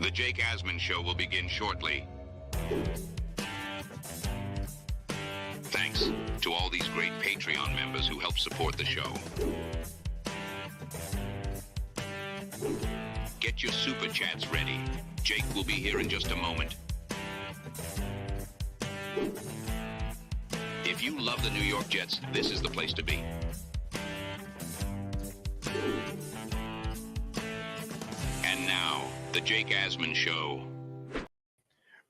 The Jake Asman Show will begin shortly. Thanks to all these great Patreon members who help support the show. Get your super chats ready. Jake will be here in just a moment. If you love the New York Jets, this is the place to be. And now, the Jake Asman Show.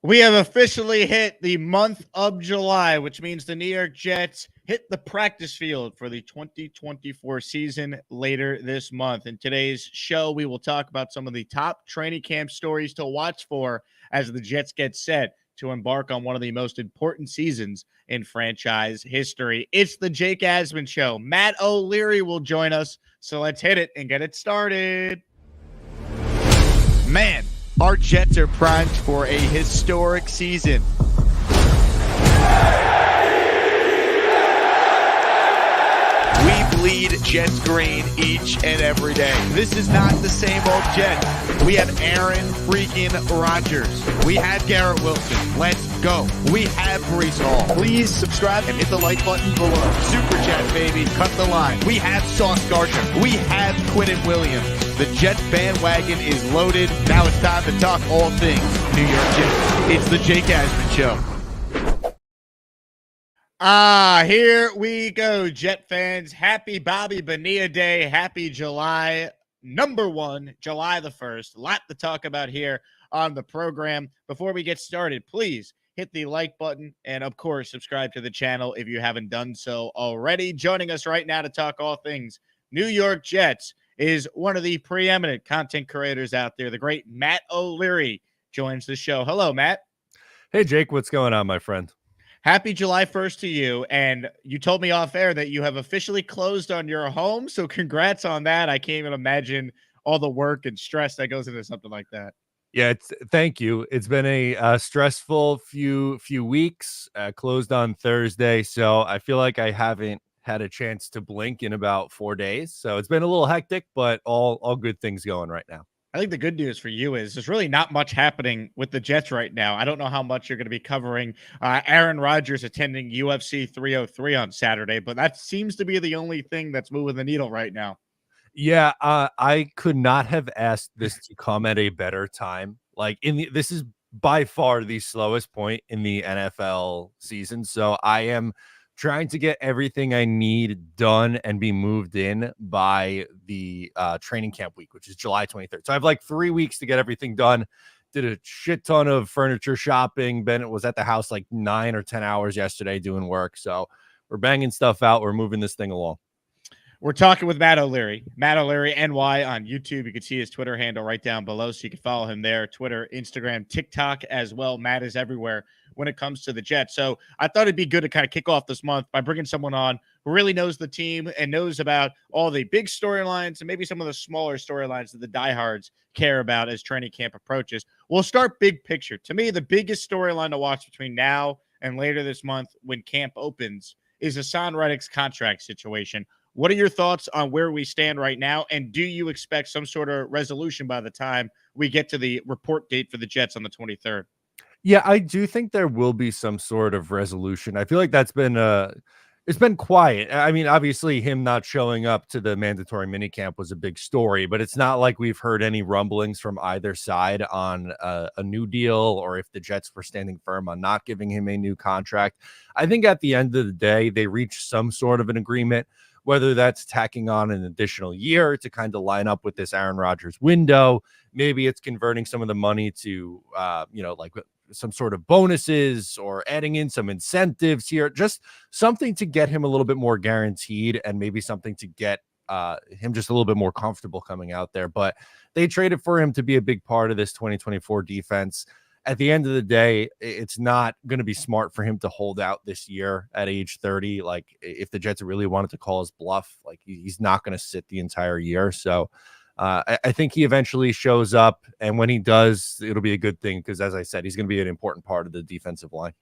We have officially hit the month of July, which means the New York Jets hit the practice field for the 2024 season later this month. In today's show, we will talk about some of the top training camp stories to watch for as the Jets get set to embark on one of the most important seasons in franchise history. It's the Jake Asman Show. Matt O'Leary will join us, so let's hit it and get it started. Man, our Jets are primed for a historic season. We bleed Jets green each and every day. This is not the same old Jets. We have Aaron freaking Rodgers. We have Garrett Wilson. Let's go. We have Breece Hall. Please subscribe and hit the like button below. Super chat, baby. Cut the line. We have Sauce Gardner. We have Quinnen Williams. The Jets bandwagon is loaded. Now it's time to talk all things New York Jets. It's the Jake Asman Show. Here we go, Jet fans. Happy Bobby Bonilla Day. Happy July number 1, July the 1st. A lot to talk about here on the program. Before we get started, please hit the like button and, of course, subscribe to the channel if you haven't done so already. Joining us right now to talk all things New York Jets is one of the preeminent content creators out there. The great Matt O'Leary joins the show. Hello, Matt. Hey, Jake. What's going on, my friend? Happy July 1st to you. And you told me off air that you have officially closed on your home. So congrats on that. I can't even imagine all the work and stress that goes into something like that. Yeah, thank you. It's been a stressful few weeks. Closed on Thursday, so I feel like I haven't had a chance to blink in about 4 days. So it's been a little hectic, but all good things going right now. I think the good news for you is there's really not much happening with the Jets right now. I don't know how much you're going to be covering Aaron Rodgers attending UFC 303 on Saturday, but that seems to be the only thing that's moving the needle right now. Yeah, I could not have asked this to come at a better time. Like this is by far the slowest point in the NFL season. So I am trying to get everything I need done and be moved in by the training camp week, which is July 23rd. So I have like 3 weeks to get everything done. Did a shit ton of furniture shopping. Bennett was at the house like 9 or 10 hours yesterday doing work. So we're banging stuff out. We're moving this thing along. We're talking with Matt O'Leary NY on YouTube. You can see his Twitter handle right down below, so you can follow him there. Twitter, Instagram, TikTok as well. Matt is everywhere when it comes to the Jets. So I thought it'd be good to kind of kick off this month by bringing someone on who really knows the team and knows about all the big storylines and maybe some of the smaller storylines that the diehards care about as training camp approaches. We'll start big picture. To me, the biggest storyline to watch between now and later this month when camp opens is Haason Reddick's contract situation. What are your thoughts on where we stand right now? And do you expect some sort of resolution by the time we get to the report date for the Jets on the 23rd? Yeah, I do think there will be some sort of resolution. I feel like that's been it's been quiet. I mean, obviously him not showing up to the mandatory minicamp was a big story, but it's not like we've heard any rumblings from either side on a new deal or if the Jets were standing firm on not giving him a new contract. I think at the end of the day, they reached some sort of an agreement, whether that's tacking on an additional year to kind of line up with this Aaron Rodgers window. Maybe it's converting some of the money to, like some sort of bonuses or adding in some incentives here, just something to get him a little bit more guaranteed and maybe something to get him just a little bit more comfortable coming out there. But they traded for him to be a big part of this 2024 defense. At the end of the day, it's not going to be smart for him to hold out this year at age 30. Like if the Jets really wanted to call his bluff, like he's not going to sit the entire year. So I think he eventually shows up, and when he does, it'll be a good thing because, as I said, he's going to be an important part of the defensive line.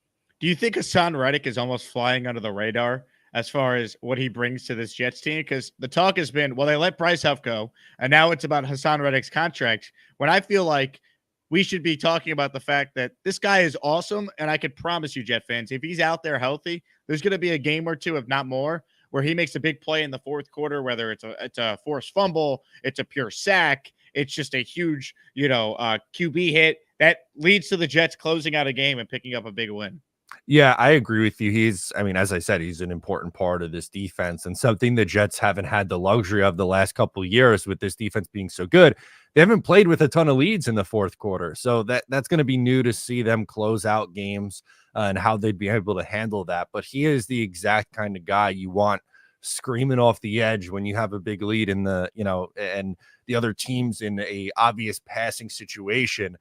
Do you think Haason Reddick is almost flying under the radar as far as what he brings to this Jets team? Because the talk has been, well, they let Bryce Huff go, and now it's about Haason Reddick's contract. When I feel like we should be talking about the fact that this guy is awesome. And I could promise you, Jet fans, if he's out there healthy, there's going to be a game or two, if not more, where he makes a big play in the fourth quarter, whether it's a forced fumble, it's a pure sack, it's just a huge, QB hit that leads to the Jets closing out a game and picking up a big win. Yeah, I agree with you. I mean, as I said, he's an important part of this defense and something the Jets haven't had the luxury of the last couple of years with this defense being so good. They haven't played with a ton of leads in the fourth quarter. So that's going to be new to see them close out games and how they'd be able to handle that. But he is the exact kind of guy you want screaming off the edge when you have a big lead in and the other team's in a obvious passing situation.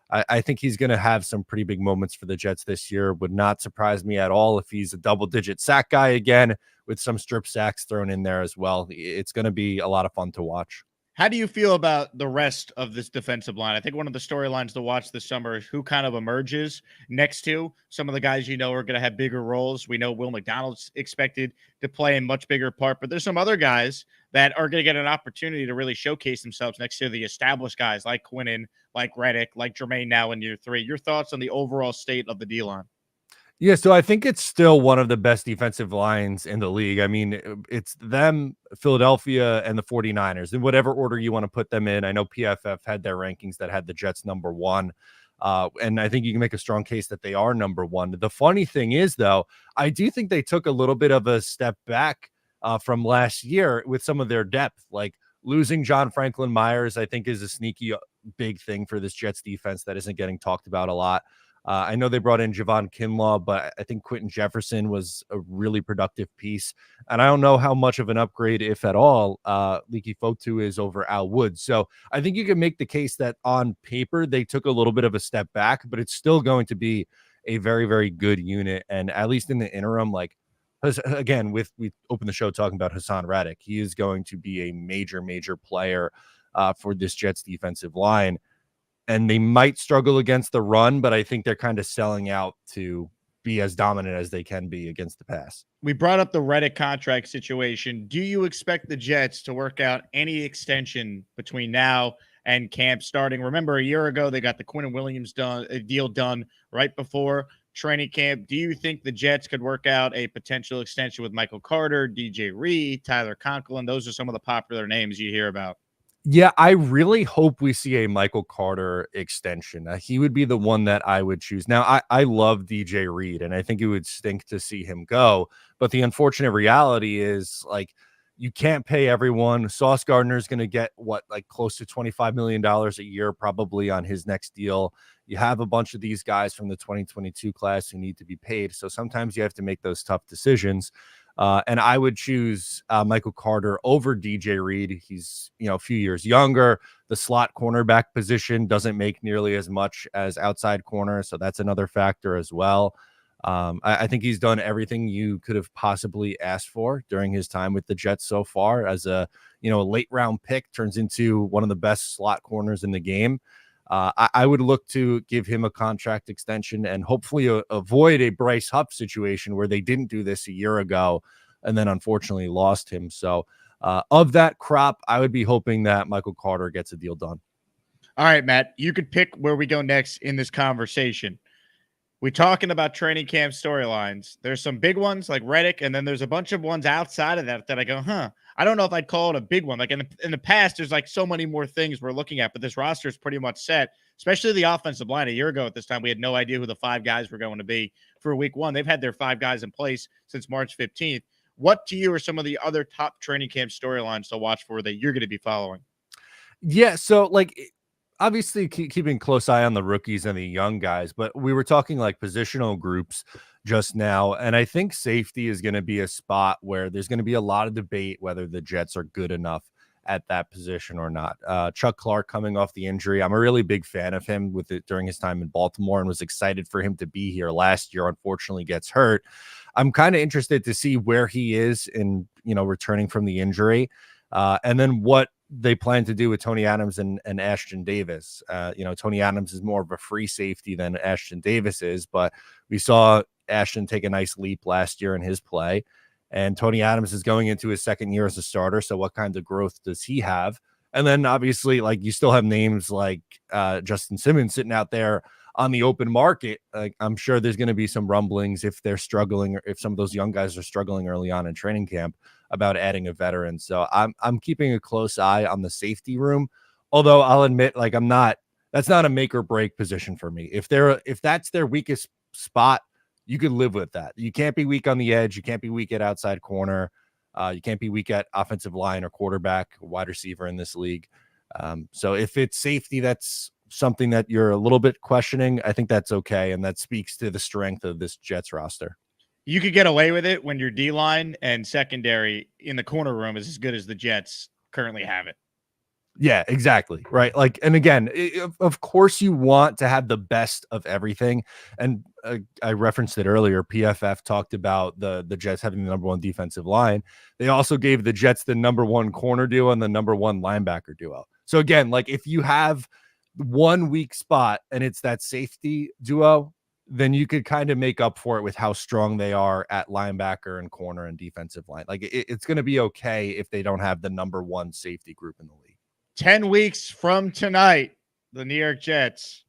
I think he's going to have some pretty big moments for the Jets this year. Would not surprise me at all if he's a double-digit sack guy again with some strip sacks thrown in there as well. It's going to be a lot of fun to watch. How do you feel about the rest of this defensive line? I think one of the storylines to watch this summer is who kind of emerges next to some of the guys are going to have bigger roles. We know Will McDonald's expected to play a much bigger part, but there's some other guys that are going to get an opportunity to really showcase themselves next to the established guys like Quinnen, like Reddick, like Jermaine now in year 3. Your thoughts on the overall state of the D-line? Yeah, so I think it's still one of the best defensive lines in the league. I mean, it's them, Philadelphia, and the 49ers, in whatever order you want to put them in. I know PFF had their rankings that had the Jets number 1. And I think you can make a strong case that they are number 1. The funny thing is, though, I do think they took a little bit of a step back from last year with some of their depth. Like losing John Franklin Myers, I think, is a sneaky big thing for this Jets defense that isn't getting talked about a lot. I know they brought in Javon Kinlaw, but I think Quentin Jefferson was a really productive piece. And I don't know how much of an upgrade, if at all, Leaky Fotu is over Al Woods. So I think you can make the case that on paper, they took a little bit of a step back, but it's still going to be a very, very good unit. And at least in the interim, again, we opened the show talking about Hassan Reddick. He is going to be a major, major player for this Jets defensive line. And they might struggle against the run, but I think they're kind of selling out to be as dominant as they can be against the pass. We brought up the Reddick contract situation. Do you expect the Jets to work out any extension between now and camp starting? Remember, a year ago, they got the Quinnen Williams deal done right before training camp. Do you think the Jets could work out a potential extension with Michael Carter, DJ Reed, Tyler Conklin? Those are some of the popular names you hear about. Yeah, I really hope we see a Michael Carter extension. He would be the one that I would choose. Now, I love DJ Reed, and I think it would stink to see him go. But the unfortunate reality is, you can't pay everyone. Sauce Gardner is going to get, close to $25 million a year probably on his next deal. You have a bunch of these guys from the 2022 class who need to be paid. So sometimes you have to make those tough decisions. And I would choose Michael Carter over DJ Reed. He's, a few years younger. The slot cornerback position doesn't make nearly as much as outside corner. So that's another factor as well. I think he's done everything you could have possibly asked for during his time with the Jets so far. As a late round pick, turns into one of the best slot corners in the game. I would look to give him a contract extension and hopefully avoid a Bryce Huff situation where they didn't do this a year ago and then unfortunately lost him. So of that crop, I would be hoping that Michael Carter gets a deal done. All right, Matt, you could pick where we go next in this conversation. We're talking about training camp storylines. There's some big ones like Reddick, and then there's a bunch of ones outside of that I go, I don't know if I'd call it a big one. Like in the past, there's so many more things we're looking at, but this roster is pretty much set, especially the offensive line. A year ago at this time, we had no idea who the 5 guys were going to be for week 1. They've had their 5 guys in place since March 15th. What to you are some of the other top training camp storylines to watch for that you're going to be following? Yeah, so obviously keeping close eye on the rookies and the young guys, but we were talking positional groups just now. And I think safety is going to be a spot where there's going to be a lot of debate whether the Jets are good enough at that position or not. Chuck Clark coming off the injury. I'm a really big fan of him with it during his time in Baltimore and was excited for him to be here last year. Unfortunately gets hurt. I'm kind of interested to see where he is in, returning from the injury. And then what they plan to do with Tony Adams and Ashton Davis. Tony Adams is more of a free safety than Ashton Davis is, but we saw Ashton take a nice leap last year in his play, and Tony Adams is going into his second year as a starter. So what kind of growth does he have? And then obviously, like, you still have names like Justin Simmons sitting out there on the open market. Like, I'm sure there's going to be some rumblings if they're struggling, or if some of those young guys are struggling early on in training camp, about adding a veteran. So I'm keeping a close eye on the safety room. Although I'll admit, like, that's not a make or break position for me. If that's their weakest spot, you could live with that. You can't be weak on the edge. You can't be weak at outside corner. You can't be weak at offensive line or quarterback, wide receiver in this league. So if it's safety, that's something that you're a little bit questioning. I think that's okay. And that speaks to the strength of this Jets roster. You could get away with it when your D-line and secondary in the corner room is as good as the Jets currently have it. Yeah, exactly. Right. Like, and again, of course you want to have the best of everything. And I referenced it earlier. PFF talked about the Jets having the number one defensive line. They also gave the Jets the number one corner duo and the number one linebacker duo. So again, like, if you have one weak spot and it's that safety duo, then you could kind of make up for it with how strong they are at linebacker and corner and defensive line. Like, it's going to be okay if they don't have the number one safety group in the league. 10 weeks from tonight, the New York Jets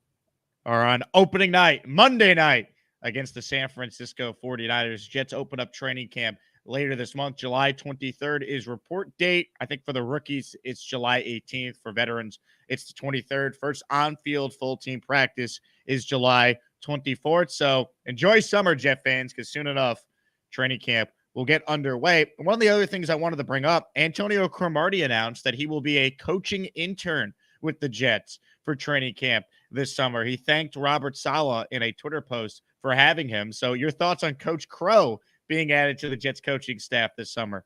are on opening night, Monday night, against the San Francisco 49ers. Jets open up training camp later this month. July 23rd is report date. I think for the rookies, it's July 18th. For veterans, it's the 23rd. First on-field full team practice is July 24th. So enjoy summer, Jet fans, because soon enough, training camp will get underway. One of the other things I wanted to bring up, Antonio Cromartie announced that he will be a coaching intern with the Jets for training camp this summer. He thanked Robert Saleh in a Twitter post for having him. So your thoughts on Coach Crow being added to the Jets coaching staff this summer?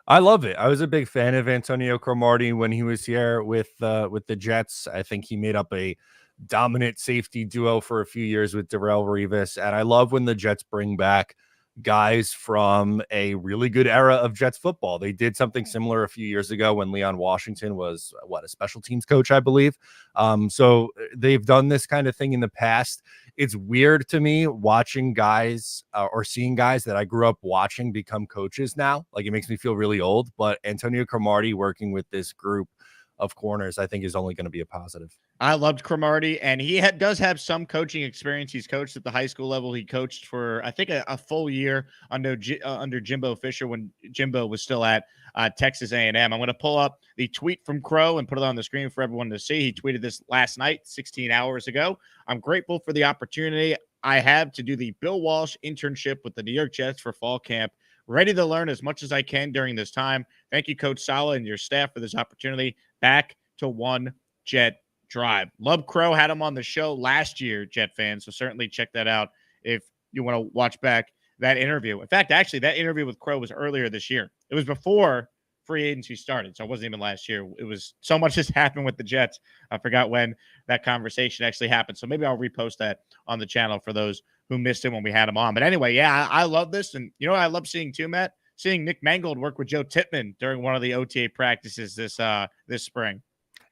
I love it. I was a big fan of Antonio Cromartie when he was here with the Jets. I think he made up a dominant safety duo for a few years with Darrelle Revis. And I love when the Jets bring back guys from a really good era of Jets football. They did something similar a few years ago when Leon Washington was a special teams coach, I believe. So they've done this kind of thing in the past. It's weird to me watching guys or seeing guys that I grew up watching become coaches now. Like, it makes me feel really old, but Antonio Cromartie working with this group of corners, I think, is only going to be a positive. I loved Cromartie, and he does have some coaching experience. He's coached at the high school level. He coached for, I think, a full year under Jimbo Fisher when Jimbo was still at Texas A&M. I'm going to pull up the tweet from Crow and put it on the screen for everyone to see. He tweeted this last night, 16 hours ago. I'm grateful for the opportunity I have to do the Bill Walsh internship with the New York Jets for fall camp. Ready to learn as much as I can during this time. Thank you, Coach Saleh, and your staff for this opportunity. Back to one Jet drive. Love Crow, had him on the show last year, Jet fans, so certainly check that out if you want to watch back that interview. In fact, actually, that interview with Crow was earlier this year. It was before free agency started, so it wasn't even last year. It was so much has happened with the Jets. I forgot when that conversation actually happened, so maybe I'll repost that on the channel for those who missed it when we had him on. But anyway, yeah, I love this, and you know what I love seeing too, Matt? Seeing Nick Mangold work with Joe Tippmann during one of the OTA practices this spring.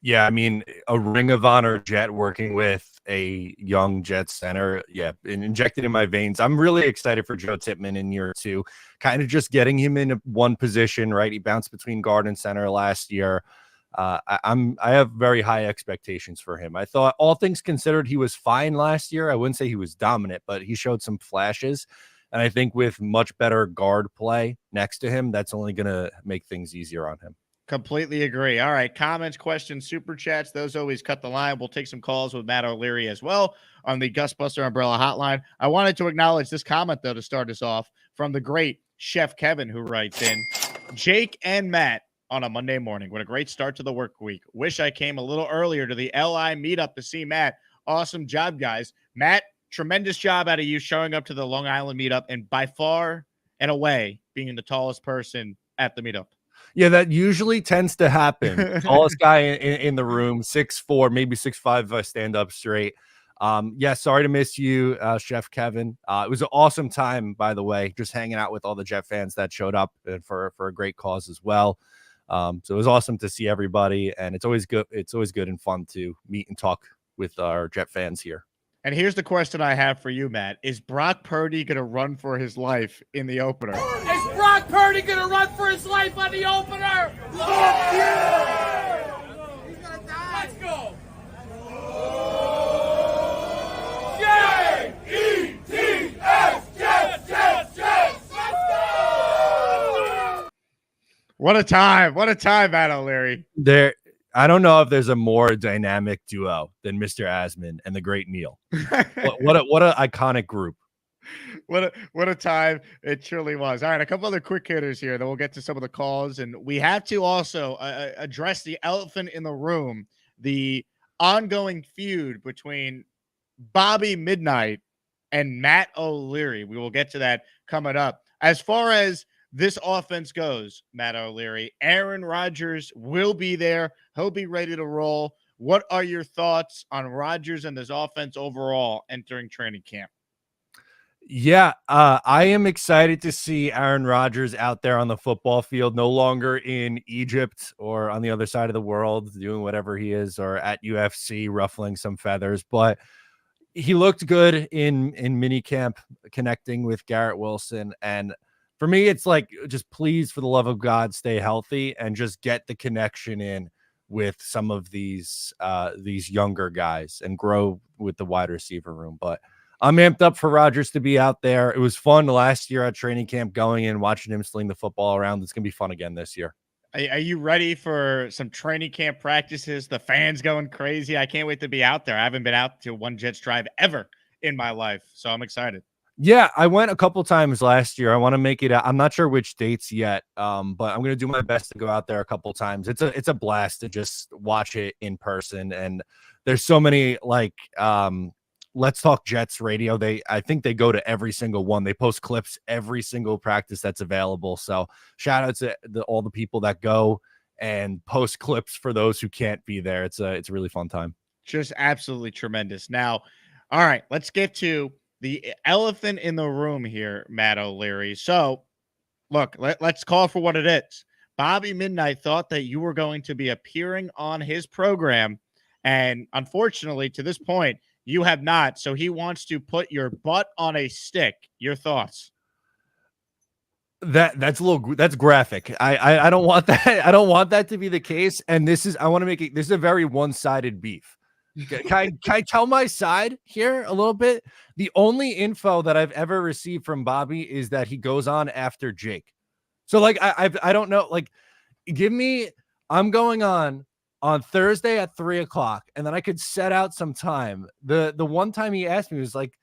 Yeah, I mean, a Ring of Honor Jet working with a young Jet center, yeah, and injected in my veins. I'm really excited for Joe Tippmann in year two, kind of just getting him in one position, right? He bounced between guard and center last year. I have very high expectations for him. I thought, all things considered, he was fine last year. I wouldn't say he was dominant, but he showed some flashes. And I think with much better guard play next to him, that's only going to make things easier on him. Completely agree. All right. Comments, questions, super chats. Those always cut the line. We'll take some calls with Matt O'Leary as well on the Gusbuster Umbrella Hotline. I wanted to acknowledge this comment, though, to start us off from the great Chef Kevin, who writes in, Jake and Matt on a Monday morning. What a great start to the work week. Wish I came a little earlier to the LI meetup to see Matt. Awesome job, guys. Matt, tremendous job out of you showing up to the Long Island meetup and by far and away being the tallest person at the meetup. Yeah, that usually tends to happen. Tallest guy in the room, 6'4", maybe 6'5", stand up straight. Yeah, sorry to miss you, Chef Kevin. It was an awesome time, by the way, just hanging out with all the Jet fans that showed up for a great cause as well. So it was awesome to see everybody, and it's always good. It's always good and fun to meet and talk with our Jet fans here. And here's the question I have for you, Matt. Is Brock Purdy going to run for his life in the opener? Is Brock Purdy going to run for his life on the opener? Yeah! What a time. What a time, Matt O'Leary. I don't know if there's a more dynamic duo than Mr. Asman and the great Neil. What a iconic group. What a time it truly was. All right, a couple other quick hitters here, then we'll get to some of the calls, and we have to also address the elephant in the room, the ongoing feud between Bobby Midnight and Matt O'Leary. We will get to that coming up. As far as this offense goes, Matt O'Leary, Aaron Rodgers will be there. He'll be ready to roll. What are your thoughts on Rodgers and this offense overall entering training camp? Yeah, I am excited to see Aaron Rodgers out there on the football field, no longer in Egypt or on the other side of the world doing whatever he is, or at UFC ruffling some feathers. But he looked good in minicamp connecting with Garrett Wilson. And for me, it's like, just please, for the love of God, stay healthy and just get the connection in with some of these younger guys and grow with the wide receiver room. But I'm amped up for Rodgers to be out there. It was fun last year at training camp, going in, watching him sling the football around. It's going to be fun again this year. Are you ready for some training camp practices? The fans going crazy. I can't wait to be out there. I haven't been out to one Jets drive ever in my life, so I'm excited. Yeah, I went a couple times last year. I want to make it. I'm not sure which dates yet, but I'm going to do my best to go out there a couple times. It's a blast to just watch it in person, and there's so many Let's Talk Jets radio. I think they go to every single one. They post clips every single practice that's available. So shout out to all the people that go and post clips for those who can't be there. It's a really fun time. Just absolutely tremendous. Now, all right, let's get to the elephant in the room here, Matt O'Leary. So look, let's call for what it is. Bobby Midnight thought that you were going to be appearing on his program, and unfortunately, to this point, you have not. So he wants to put your butt on a stick. Your thoughts? That's graphic. I don't want that. I don't want that to be the case. And this is a very one-sided beef. Can I tell my side here a little bit? The only info that I've ever received from Bobby is that he goes on after Jake. So I don't know. I'm going on Thursday at 3:00, and then I could set out some time. The one time he asked me was like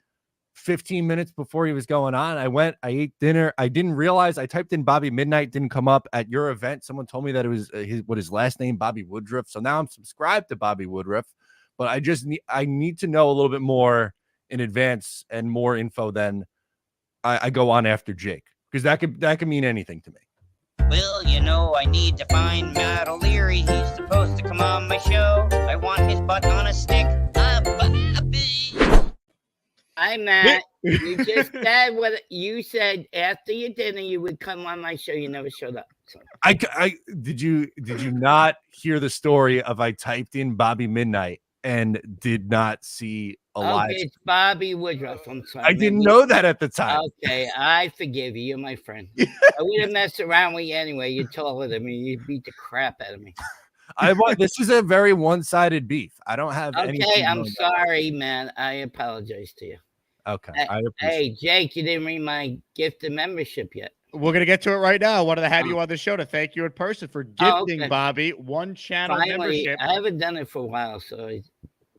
15 minutes before he was going on. I ate dinner. I didn't realize I typed in Bobby Midnight, didn't come up at your event. Someone told me that it was his last name, Bobby Woodruff. So now I'm subscribed to Bobby Woodruff, but I need to know a little bit more in advance and more info than I go on after Jake, because that could mean anything to me. Well, I need to find Matt O'Leary. He's supposed to come on my show. I want his butt on a stick. Bobby. Hi, Matt. You just said what you said. After your dinner, you would come on my show. You never showed up. So. Did you not hear the story of I typed in Bobby Midnight and did not see a live? Okay, it's Bobby Woodruff. I'm sorry. I didn't know that at the time. Okay, I forgive you. You're my friend. I wouldn't mess around with you anyway. You're taller than me. You beat the crap out of me. This is a very one-sided beef. I don't have anything. Okay, I'm sorry, man. I apologize to you. Okay. Hey, Jake, you didn't read my gift of membership yet. We're going to get to it right now. I wanted to have you on the show to thank you in person for gifting Bobby one channel membership. I haven't done it for a while, so I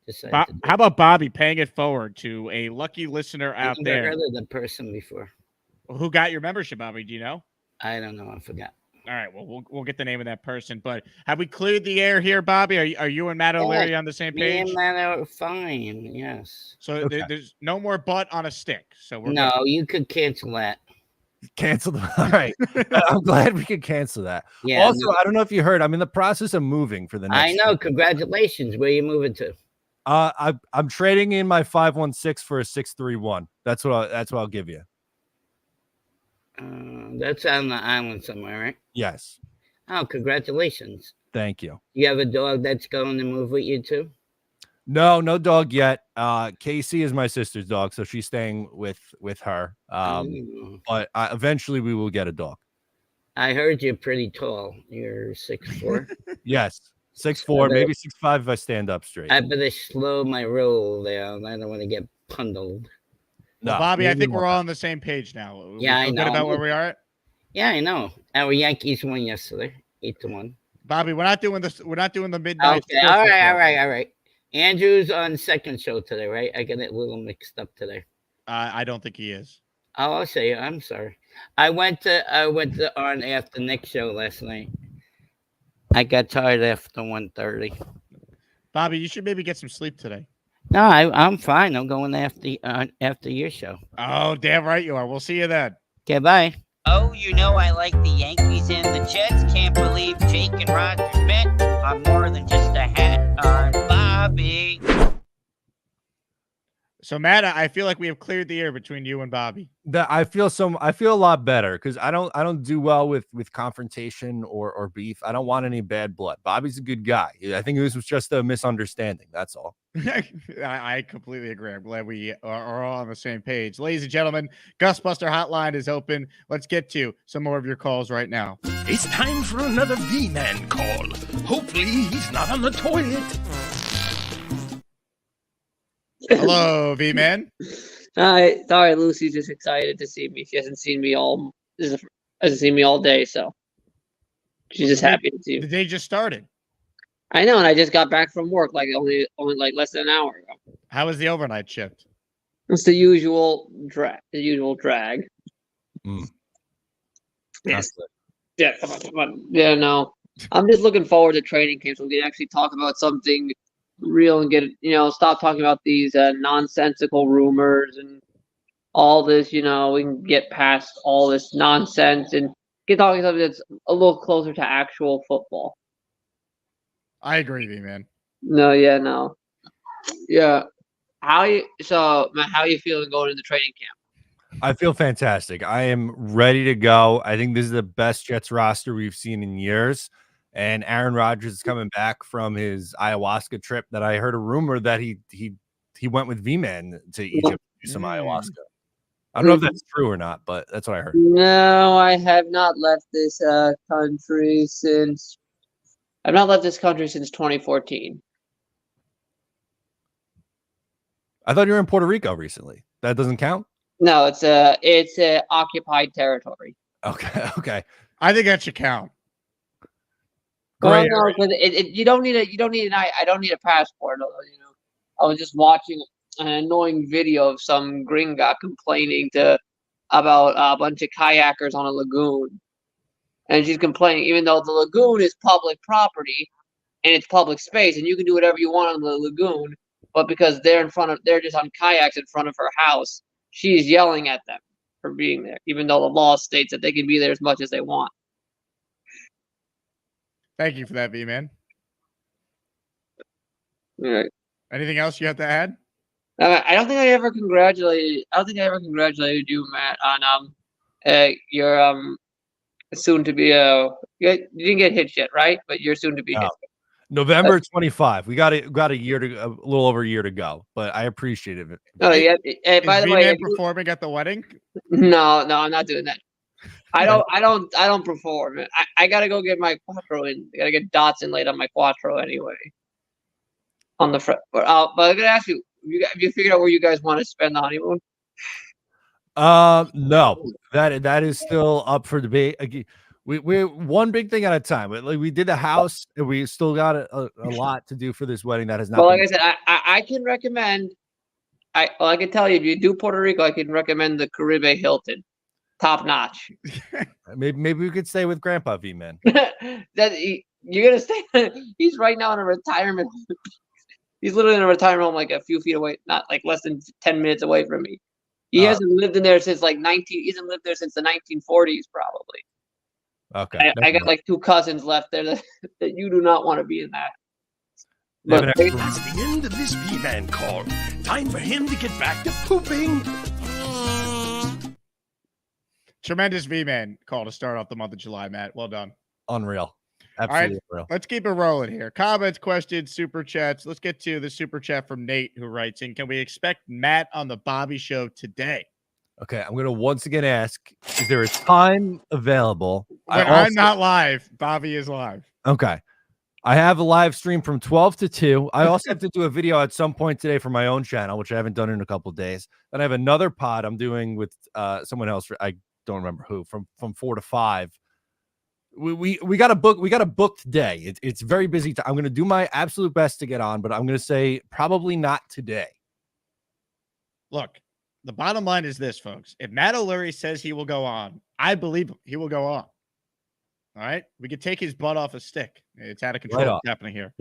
decided how about Bobby paying it forward to a lucky listener out there? I've never heard of the person before. Who got your membership, Bobby? Do you know? I don't know. I forgot. All right. Well, we'll get the name of that person. But have we cleared the air here, Bobby? Are you and Matt O'Leary on the same page? Me and Matt are fine. Yes. So okay. There's no more butt on a stick. So you could cancel that. Cancel them. All right. I'm glad we could cancel that. Yeah. Also, I don't know if you heard, I'm in the process of moving for the next. I know. Congratulations. Where are you moving to? I'm trading in my 516 for a 631. That's what I'll give you. That's on the island somewhere, right? Yes. Oh, congratulations. Thank you. You have a dog that's going to move with you too? No dog yet. Casey is my sister's dog, so she's staying with her. But eventually we will get a dog. I heard you're pretty tall. You're 6'4". Yes, 6'4", maybe 6'5" if I stand up straight. I better slow my roll down. I don't want to get pundled. Well, Bobby, I think we're all on the same page now. Yeah, I know. Good about where we are at? Yeah, I know. Our Yankees won yesterday, 8-1. Bobby, we're not doing this. We're not doing the midnight. Okay, all right. Andrew's on second show today, right? I got it a little mixed up today. I don't think he is. Oh, I'll say it. I'm sorry. I went to on after next show last night. I got tired after 1:30. Bobby, you should maybe get some sleep today. No, I'm fine. I'm going after your show. Oh, damn right you are. We'll see you then. Okay, bye. Oh, you know I like the Yankees and the Jets. Can't believe Jake and Roger met on more than just a hat on Bobby. So, Matt, I feel like we have cleared the air between you and Bobby. That I feel a lot better because I don't do well with confrontation or beef. I don't want any bad blood. Bobby's a good guy. I think this was just a misunderstanding. That's all. I completely agree. I'm glad we are all on the same page. Ladies and gentlemen, Gusbuster Hotline is open. Let's get to some more of your calls right now. It's time for another V-Man call. Hopefully he's not on the toilet. Hello, V-Man. Hi, sorry, Lucy's just excited to see me. She hasn't seen me all day, so she's just happy to see The me. day just started. I know, and I just got back from work like only like less than an hour ago. How was the overnight shift? It's the usual drag. Yes. Yeah, come on. Yeah, no. I'm just looking forward to training camp so we can actually talk about something real and stop talking about these nonsensical rumors and all this. We can get past all this nonsense and get talking something that's a little closer to actual football. I agree with you, man. No. Yeah. Matt, how are you feeling going into training camp? I feel fantastic. I am ready to go. I think this is the best Jets roster we've seen in years. And Aaron Rodgers is coming back from his ayahuasca trip that I heard a rumor that he went with V-Man to Egypt to do some ayahuasca. I don't know if that's true or not, but that's what I heard. No, I have not left this country since 2014. I thought you were in Puerto Rico recently. That doesn't count? No, it's occupied territory. Okay. I think that should count. Well, no, because you don't need I don't need a passport. I was just watching an annoying video of some gringa complaining about a bunch of kayakers on a lagoon, and she's complaining even though the lagoon is public property and it's public space and you can do whatever you want on the lagoon, but because they're just on kayaks in front of her house, she's yelling at them for being there, even though the law states that they can be there as much as they want. Thank you for that, V-Man. All right. Anything else you have to add? I don't think I ever congratulated you, Matt, on your soon to be you didn't get hitched yet, right? But you're soon to be hitched. November 25. We got a little over a year to go, but I appreciate it. Oh yeah. By the way, performing at the wedding? No, I'm not doing that. I don't perform. I gotta go get my quattro in. I gotta get dots inlaid on my quattro anyway. On the front, but I'm gonna ask you: have you figured out where you guys want to spend the honeymoon? No, that is still up for debate. We're one big thing at a time. We did the house, and we still got a lot to do for this wedding that has not. Well, like I said, I can recommend. I can tell you if you do Puerto Rico, I can recommend the Caribe Hilton. Top notch. Maybe we could stay with Grandpa V-Man. You're gonna stay. He's right now in a retirement. He's literally in a retirement home, like a few feet away, not like less than 10 minutes away from me. He hasn't lived in there since He hasn't lived there since the 1940s, probably. Okay. I got like 2 cousins left there that you do not want to be in that. But That's the end of this V-Man call. Time for him to get back to pooping. Tremendous V-Man call to start off the month of July, Matt. Well done. Unreal. All Absolutely right, unreal. let's keep it rolling here. Comments, questions, super chats. Let's get to the super chat from Nate, who writes in, can we expect Matt on the Bobby Show today? Okay, I'm going to once again ask, is there a time available? I'm not live. Bobby is live. Okay. I have a live stream from 12 to 2. I also have to do a video at some point today for my own channel, which I haven't done in a couple of days. Then I have another pod I'm doing with someone else. I don't remember who, from 4 to 5. we got to book today. It's very busy. I'm going to do my absolute best to get on, but I'm going to say probably not today. Look, the bottom line is this, folks. If Matt O'Leary says he will go on, I believe him. He will go on. All right? We could take his butt off a stick. It's out of control Right what's happening here.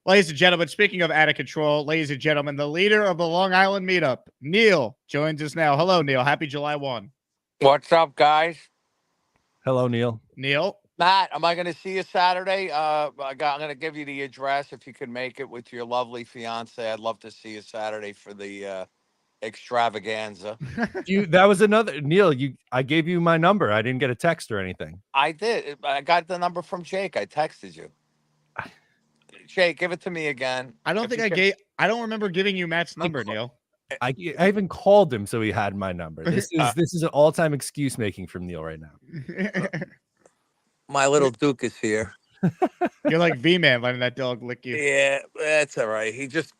Ladies and gentlemen, speaking of out of control, ladies and gentlemen, the leader of the Long Island Meetup, Neil, joins us now. Hello, Neil. Happy July 1. What's up, guys? Hello, Neil. Neil? Matt, am I going to see you Saturday? I'm going to give you the address if you can make it with your lovely fiance. I'd love to see you Saturday for the extravaganza. That was another Neil. I gave you my number. I didn't get a text or anything. I did. I got the number from Jake. I texted you. Jake, give it to me again. I don't remember giving you Matt's number, Neil. I even called him, so he had my number. This is an all-time excuse making from Neil right now. My little Duke is here. You're like V-Man letting that dog lick you. Yeah, that's all right. He just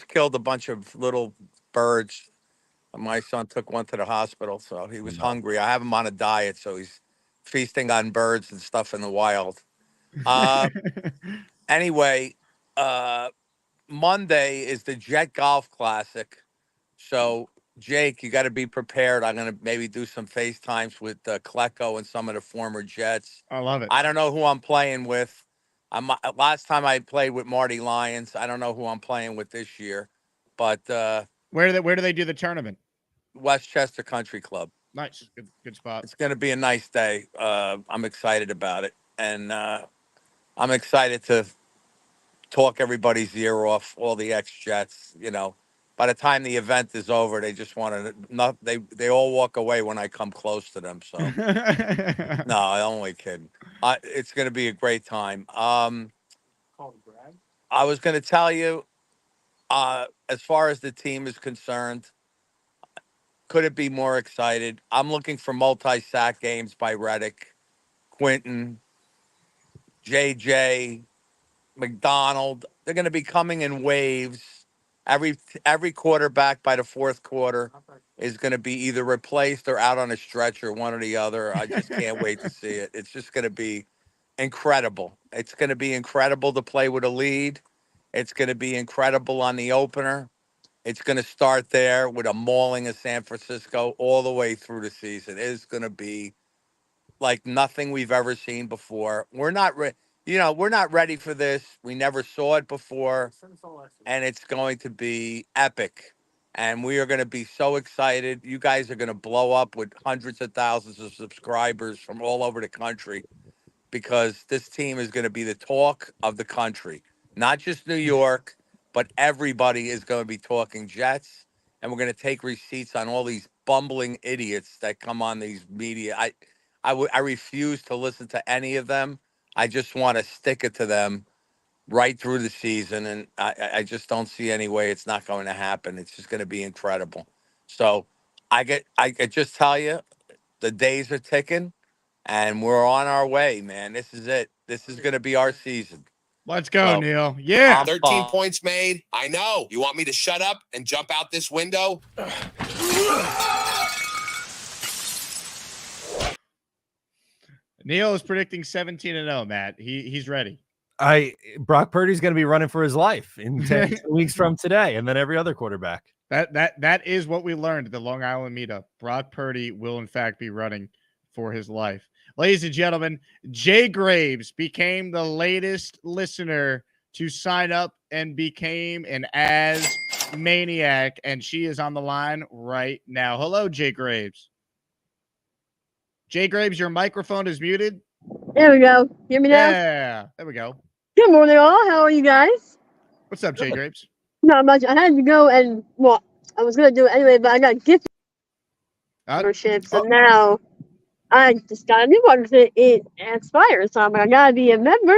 killed a bunch of little birds. My son took one to the hospital, so he was hungry. I have him on a diet, so he's feasting on birds and stuff in the wild. Anyway, Monday is the Jet Golf Classic. So, Jake, you got to be prepared. I'm going to maybe do some FaceTimes with Klecko and some of the former Jets. I love it. I don't know who I'm playing with. Last time I played with Marty Lyons. I don't know who I'm playing with this year. But where do they do the tournament? Westchester Country Club. Nice. Good spot. It's going to be a nice day. I'm excited about it. And I'm excited to talk everybody's ear off, all the ex-Jets. You know, by the time the event is over, they just want to. They all walk away when I come close to them. So, no, I'm only kidding. It's going to be a great time. I was going to tell you, as far as the team is concerned, couldn't be more excited. I'm looking for multi-sack games by Reddick, Quinton, JJ, McDonald. They're going to be coming in waves. Every quarterback by the fourth quarter is going to be either replaced or out on a stretcher, one or the other. I just can't wait to see it. It's just going to be incredible. It's going to be incredible to play with a lead. It's going to be incredible on the opener. It's going to start there with a mauling of San Francisco all the way through the season. It is going to be like nothing we've ever seen before. We're not ready for this. We never saw it before, and it's going to be epic. And we are going to be so excited. You guys are going to blow up with hundreds of thousands of subscribers from all over the country because this team is going to be the talk of the country, not just New York, but everybody is going to be talking Jets, and we're going to take receipts on all these bumbling idiots that come on these media. I refuse to listen to any of them. I just want to stick it to them right through the season, and I just don't see any way it's not going to happen. It's just going to be incredible. So I just tell you, the days are ticking, and we're on our way, man. This is it. This is going to be our season. Let's go, Neil. Yeah. 13 points made. I know. You want me to shut up and jump out this window? Neil is predicting 17-0, Matt. He's ready. Brock Purdy's going to be running for his life in 10 weeks from today, and then every other quarterback. That is what we learned at the Long Island Meetup. Brock Purdy will, in fact, be running for his life. Ladies and gentlemen, Jay Graves became the latest listener to sign up and became an As maniac, and she is on the line right now. Hello, Jay Graves. Jay Graves, your microphone is muted. There we go. Hear me now? Yeah, there we go. Good morning, all. How are you guys? What's up, Jay Graves? Not much. I had to go and, well, I was going to do it anyway, but I got gift memberships, and now I just got a new one because it expires. So I'm like, I got to be a member.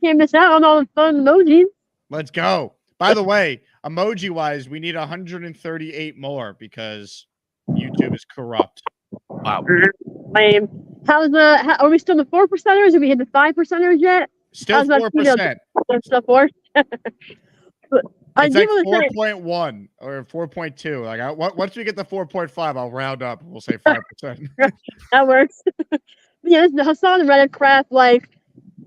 Can't miss out on all the fun emojis. Let's go. By the way, emoji-wise, we need 138 more because YouTube is corrupt. Wow. Lame. Are we still the 4%ers? Have we hit the 5%ers yet? Still 4%. Still 4. It's like 4.1 or 4.2. Like once we get to 4.5, I'll round up. We'll say 5%. That works. yeah, this Hassan Reddick crap, like,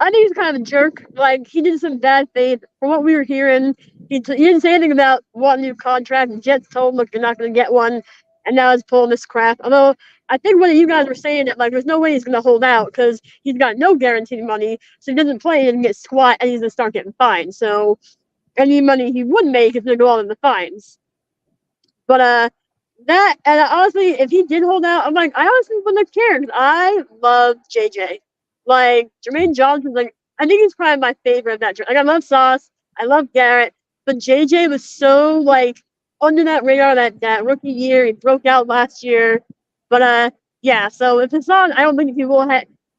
I think he's kind of a jerk. Like, he did some bad things. From what we were hearing, he didn't say anything about wanting a new contract. The Jets told him, look, you're not going to get one. And now he's pulling this crap. Although, I think one of you guys were saying that, like, there's no way he's going to hold out because he's got no guaranteed money. So he doesn't play and get squat and he's going to start getting fined. So any money he would make is going to go all in the fines. But, that, and honestly, if he did hold out, I'm like, I honestly wouldn't have cared because I love JJ. Like, Jermaine Johnson's like, I think he's probably my favorite of that. Like, I love Sauce, I love Garrett, but JJ was so, like, under that radar that rookie year. He broke out last year. But, yeah, so if it's on, I don't think he will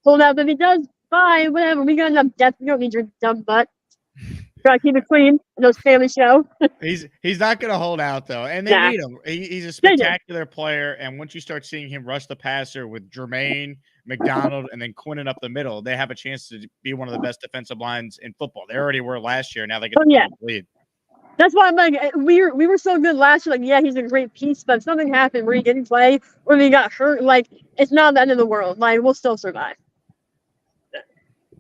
hold out. But if he does, fine, whatever. We got enough depth. We don't need your dumb butt. Gotta keep it clean in those family show. He's not going to hold out, though. And they need him. He's a spectacular player. And once you start seeing him rush the passer with Jermaine, McDonald, and then Quinnen up the middle, they have a chance to be one of the best defensive lines in football. They already were last year. Now they get the lead. That's why I'm like, we were so good last year. Like, yeah, he's a great piece, but if something happened where he didn't play or he got hurt, like, it's not the end of the world. Like, we'll still survive.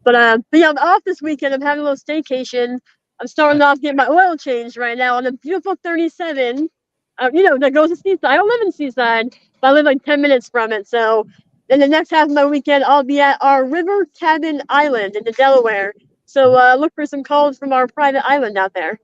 But yeah, I'm off this weekend. I'm having a little staycation. I'm starting off getting my oil changed right now on a beautiful 37. That goes to Seaside. I don't live in Seaside, but I live like 10 minutes from it. So in the next half of my weekend, I'll be at our river cabin island in the Delaware. So look for some calls from our private island out there.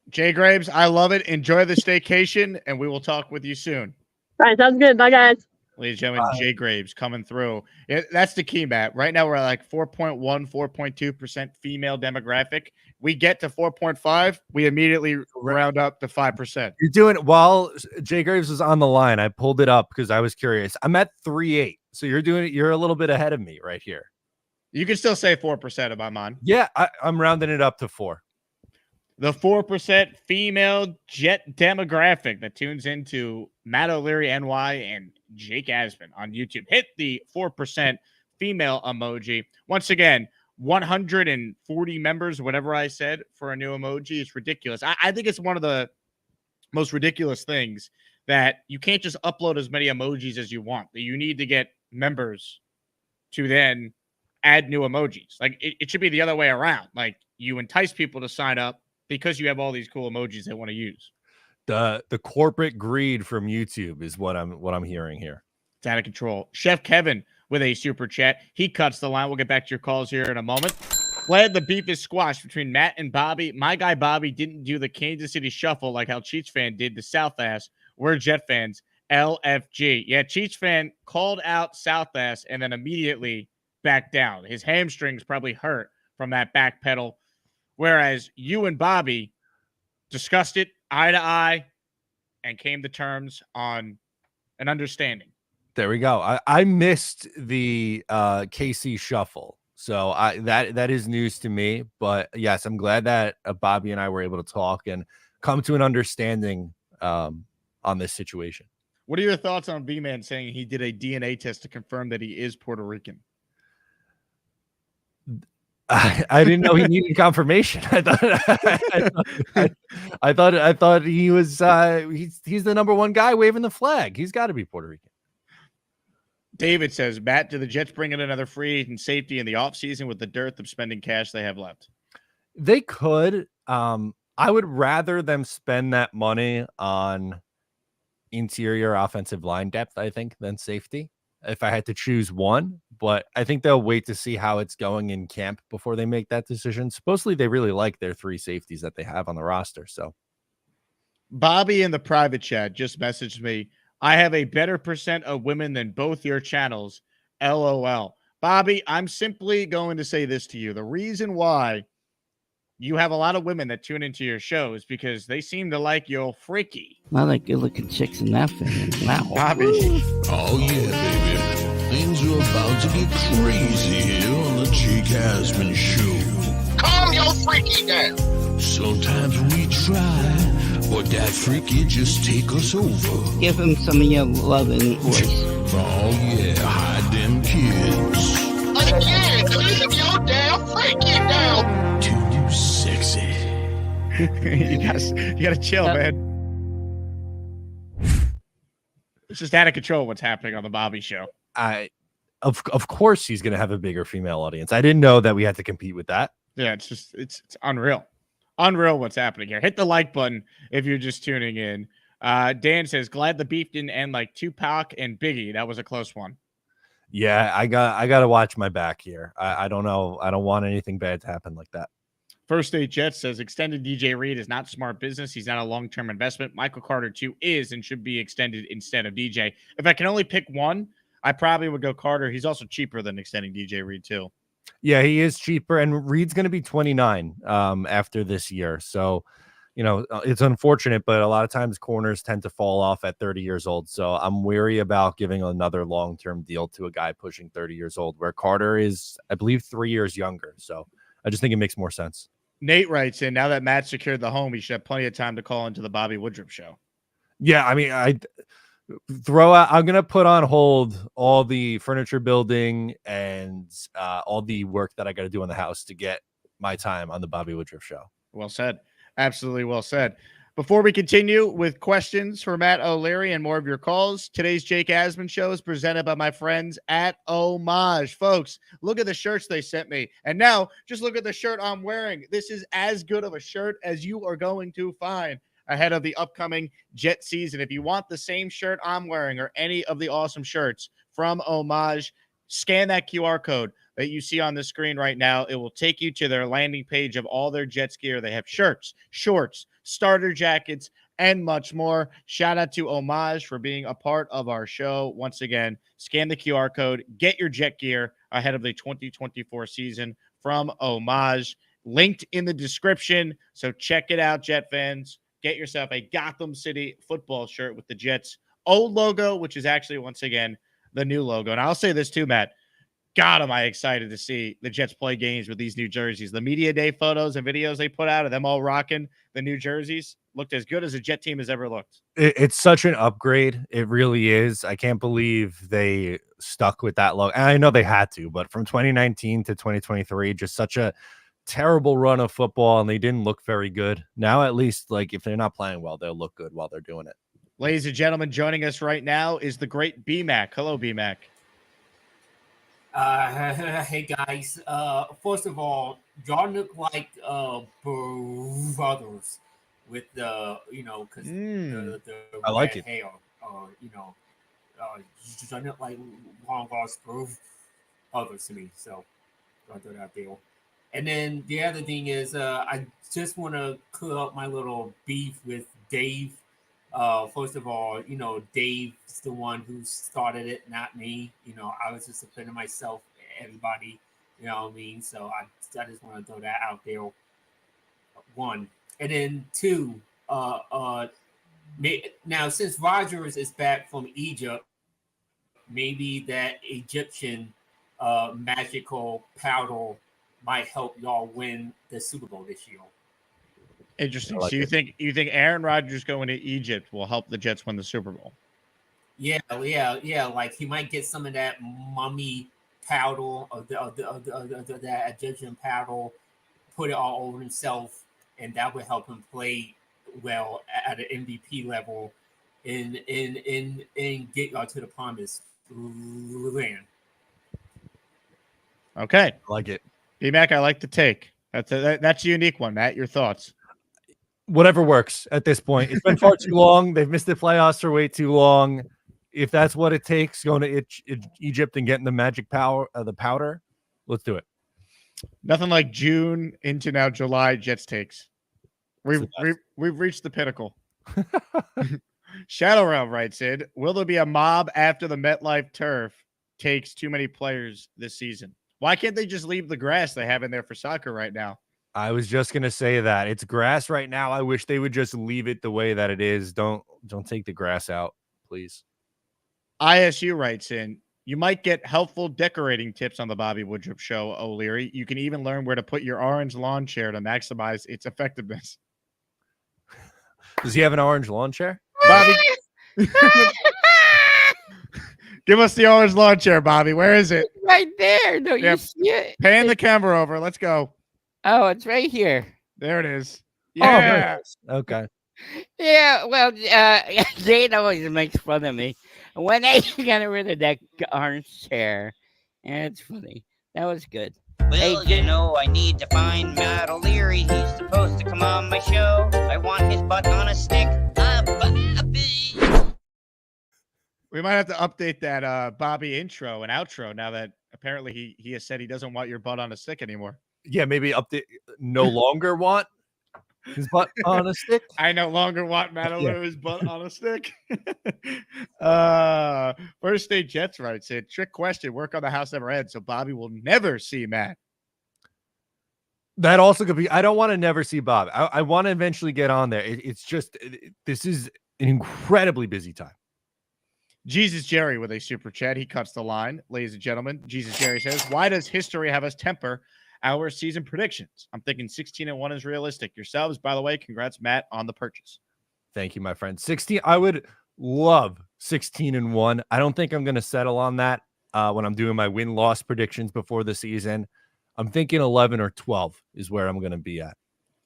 Jay Graves, I love it. Enjoy the staycation, and we will talk with you soon. All right, sounds good. Bye, guys. Ladies and gentlemen, Jay Graves coming through. That's the key, Matt. Right now, we're at like 4.1, 4.2% female demographic. We get to 4.5, we immediately round up to 5%. You're doing it while Jay Graves was on the line. I pulled it up because I was curious. I'm at 3.8. So you're doing it. You're a little bit ahead of me right here. You can still say 4% of I'm on. Yeah, I'm rounding it up to 4. The 4% female Jet demographic that tunes into Matt O'Leary NY and Jake Asman on YouTube. Hit the 4% female emoji. Once again, 140 members, whatever I said, for a new emoji is ridiculous. I think it's one of the most ridiculous things that you can't just upload as many emojis as you want. That you need to get members to then add new emojis. Like, it should be the other way around. Like, you entice people to sign up because you have all these cool emojis they want to use. The corporate greed from YouTube is what I'm hearing here. It's out of control. Chef Kevin with a super chat. He cuts the line. We'll get back to your calls here in a moment. Glad the beef is squashed between Matt and Bobby. My guy Bobby didn't do the Kansas City shuffle like how Cheech fan did to South Ass. We're Jet fans. LFG. Yeah, Cheech fan called out South Ass and then immediately backed down. His hamstrings probably hurt from that back pedal. Whereas you and Bobby discussed it eye to eye and came to terms on an understanding. There we go. I missed the KC shuffle. So that is news to me. But yes, I'm glad that Bobby and I were able to talk and come to an understanding on this situation. What are your thoughts on V-Man saying he did a DNA test to confirm that he is Puerto Rican? I didn't know he needed confirmation. I thought he was he's the number one guy waving the flag. He's got to be Puerto Rican. David says, Matt, do the Jets bring in another free agent safety in the offseason with the dearth of spending cash they have left? They could. I would rather them spend that money on interior offensive line depth, I think, than safety, if I had to choose one. But I think they'll wait to see how it's going in camp before they make that decision. Supposedly, they really like their 3 safeties that they have on the roster. So Bobby in the private chat just messaged me, I have a better percent of women than both your channels. LOL. Bobby, I'm simply going to say this to you. The reason why you have a lot of women that tune into your shows because they seem to like your freaky. I like good-looking chicks in that family. Wow. Bobby. Oh, yeah, baby. Things are about to get crazy here on the Jake Asman Show. Calm your freaky down. Sometimes we try, but that freaky just take us over. Give him some of your loving voice. Oh, yeah, hide them kids. Again, leave your damn freaky down. Too sexy. you gotta chill, man. It's just out of control what's happening on the Bobby Show. of course he's going to have a bigger female audience. I didn't know that we had to compete with that. Yeah, it's unreal. Unreal what's happening here. Hit the like button if you're just tuning in. Dan says, glad the beef didn't end like Tupac and Biggie. That was a close one. Yeah, I got to watch my back here. I don't know. I don't want anything bad to happen like that. First State Jets says extended DJ Reed is not smart business. He's not a long-term investment. Michael Carter too is and should be extended instead of DJ. If I can only pick one, I probably would go Carter. He's also cheaper than extending DJ Reed too. Yeah, he is cheaper, and Reed's going to be 29 after this year. So, it's unfortunate, but a lot of times corners tend to fall off at 30 years old. So I'm weary about giving another long-term deal to a guy pushing 30 years old, where Carter is, I believe, 3 years younger. So I just think it makes more sense. Nate writes in, now that Matt secured the home, he should have plenty of time to call into the Bobby Woodruff show. Yeah, I mean, I'm going to put on hold all the furniture building and all the work that I got to do in the house to get my time on the Bobby Woodruff show. Well said. Absolutely well said. Before we continue with questions for Matt O'Leary and more of your calls, today's Jake Asman show is presented by my friends at Homage. Folks, look at the shirts they sent me. And now just look at the shirt I'm wearing. This is as good of a shirt as you are going to find ahead of the upcoming Jet season. If you want the same shirt I'm wearing or any of the awesome shirts from Homage, scan that QR code that you see on the screen right now. It will take you to their landing page of all their Jets gear. They have shirts, shorts, starter jackets, and much more. Shout out to Homage for being a part of our show. Once again, scan the QR code, get your Jet gear ahead of the 2024 season from Homage. Linked in the description. So check it out, Jet fans. Get yourself a Gotham City football shirt with the Jets' old logo, which is actually, once again, the new logo. And I'll say this too, Matt. God, am I excited to see the Jets play games with these new jerseys. The media day photos and videos they put out of them all rocking the new jerseys looked as good as a Jet team has ever looked. It's such an upgrade. It really is. I can't believe they stuck with that logo. And I know they had to, but from 2019 to 2023, just such a terrible run of football, and they didn't look very good. Now, at least, like, if they're not playing well, they'll look good while they're doing it. Ladies and gentlemen, joining us right now is the great B-Mac. Hello, B-Mac. Hey guys. First of all, y'all look like brothers with the because the I like it. hair. Y'all look like one of our brothers to me. So I'll throw that there. And then the other thing is, I just want to clear up my little beef with Dave. First of all, Dave's the one who started it, not me. I was just defending myself, everybody, you know what I mean? So I just want to throw that out there. One. And then two, now since Rodgers is back from Egypt, maybe that Egyptian magical powder might help y'all win the Super Bowl this year. Interesting. So you think Aaron Rodgers going to Egypt will help the Jets win the Super Bowl? Yeah. Like he might get some of that mummy powder or that Egyptian powder, put it all over himself, and that would help him play well at an MVP level, and get y'all to the promised land. Okay, I like it. B-Mac, I like the take. That's a unique one, Matt. Your thoughts? Whatever works at this point. It's been far too long. They've missed the playoffs for way too long. If that's what it takes, going to Egypt and getting the magic power of the powder, let's do it. Nothing like June into now July Jets takes. We've reached the pinnacle. Shadow Realm writes in, will there be a mob after the MetLife turf takes too many players this season? Why can't they just leave the grass they have in there for soccer right now? I was just going to say that. It's grass right now. I wish they would just leave it the way that it is. Don't take the grass out, please. ISU writes in, you might get helpful decorating tips on the Bobby Woodruff show, O'Leary. You can even learn where to put your orange lawn chair to maximize its effectiveness. Does he have an orange lawn chair? Bobby, give us the orange lawn chair, Bobby. Where is it? Right there. No, you see it? Pan the camera over. Let's go. Oh, it's right here. There it is. Yeah. Oh, okay. Yeah, well, Jade always makes fun of me. When they got rid of that orange chair, Yeah, it's funny. That was good. Well, Hey, you know, I need to find Matt O'Leary. He's supposed to come on my show. I want his butt on a stick. Bobby. We might have to update that Bobby intro and outro now that apparently he has said he doesn't want your butt on a stick anymore. Yeah, maybe update. No longer want his butt on a stick. I no longer want Matt Yeah. O'Leary's butt on a stick. First State Jets right said, trick question, work on the house never ends, so Bobby will never see Matt. That also could be. I don't want to never see Bob. I want to eventually get on there. It's just this is an incredibly busy time. Jesus Jerry with a super chat. He cuts the line. Ladies and gentlemen, Jesus Jerry says, why does history have us temper our season predictions? I'm thinking 16-1 is realistic. Yourselves, by the way, congrats, Matt, on the purchase. Thank you, my friend. 16. I would love 16-1. I don't think I'm going to settle on that when I'm doing my win-loss predictions before the season. I'm thinking 11 or 12 is where I'm going to be at.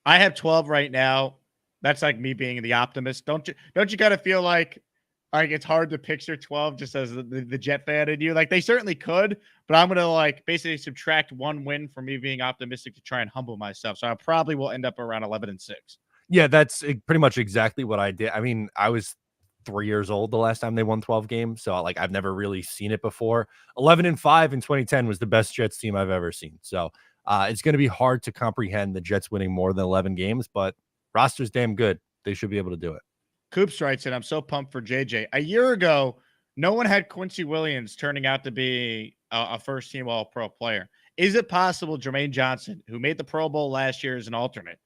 I have 12 right now. That's like me being the optimist. Don't you got to feel like it's hard to picture 12 just as the Jet fan in you? Like they certainly could, but I'm going to like basically subtract one win from me being optimistic to try and humble myself. So I probably will end up around 11-6. Yeah, that's pretty much exactly what I did. I mean, I was 3 years old the last time they won 12 games. So like I've never really seen it before. 11-5 in 2010 was the best Jets team I've ever seen. So it's going to be hard to comprehend the Jets winning more than 11 games, but roster's damn good. They should be able to do it. Coops writes in, I'm so pumped for JJ. A year ago, no one had Quincy Williams turning out to be a first-team All-Pro player. Is it possible Jermaine Johnson, who made the Pro Bowl last year as an alternate,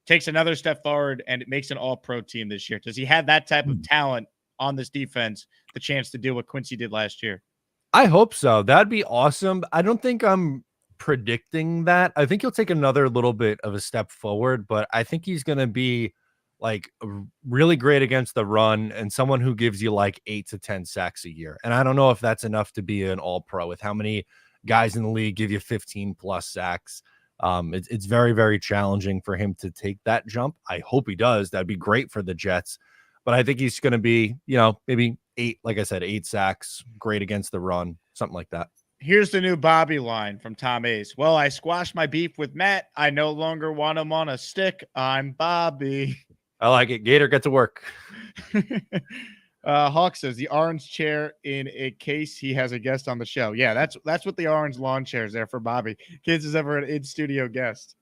takes another step forward and it makes an All-Pro team this year? Does he have that type of talent on this defense, the chance to do what Quincy did last year? I hope so. That'd be awesome. I don't think I'm predicting that. I think he'll take another little bit of a step forward, but I think he's going to be like really great against the run and someone who gives you like 8 to 10 sacks a year. And I don't know if that's enough to be an All-Pro with how many guys in the league give you 15 plus sacks. It's very, very challenging for him to take that jump. I hope he does. That'd be great for the Jets. But I think he's going to be, maybe 8, like I said, 8 sacks, great against the run, something like that. Here's the new Bobby line from Tom Ace. Well, I squashed my beef with Matt. I no longer want him on a stick. I'm Bobby. I like it. Gator, get to work. Hawk says the orange chair in a case he has a guest on the show. Yeah, that's what the orange lawn chair is there for Bobby. Kids is ever an in-studio guest.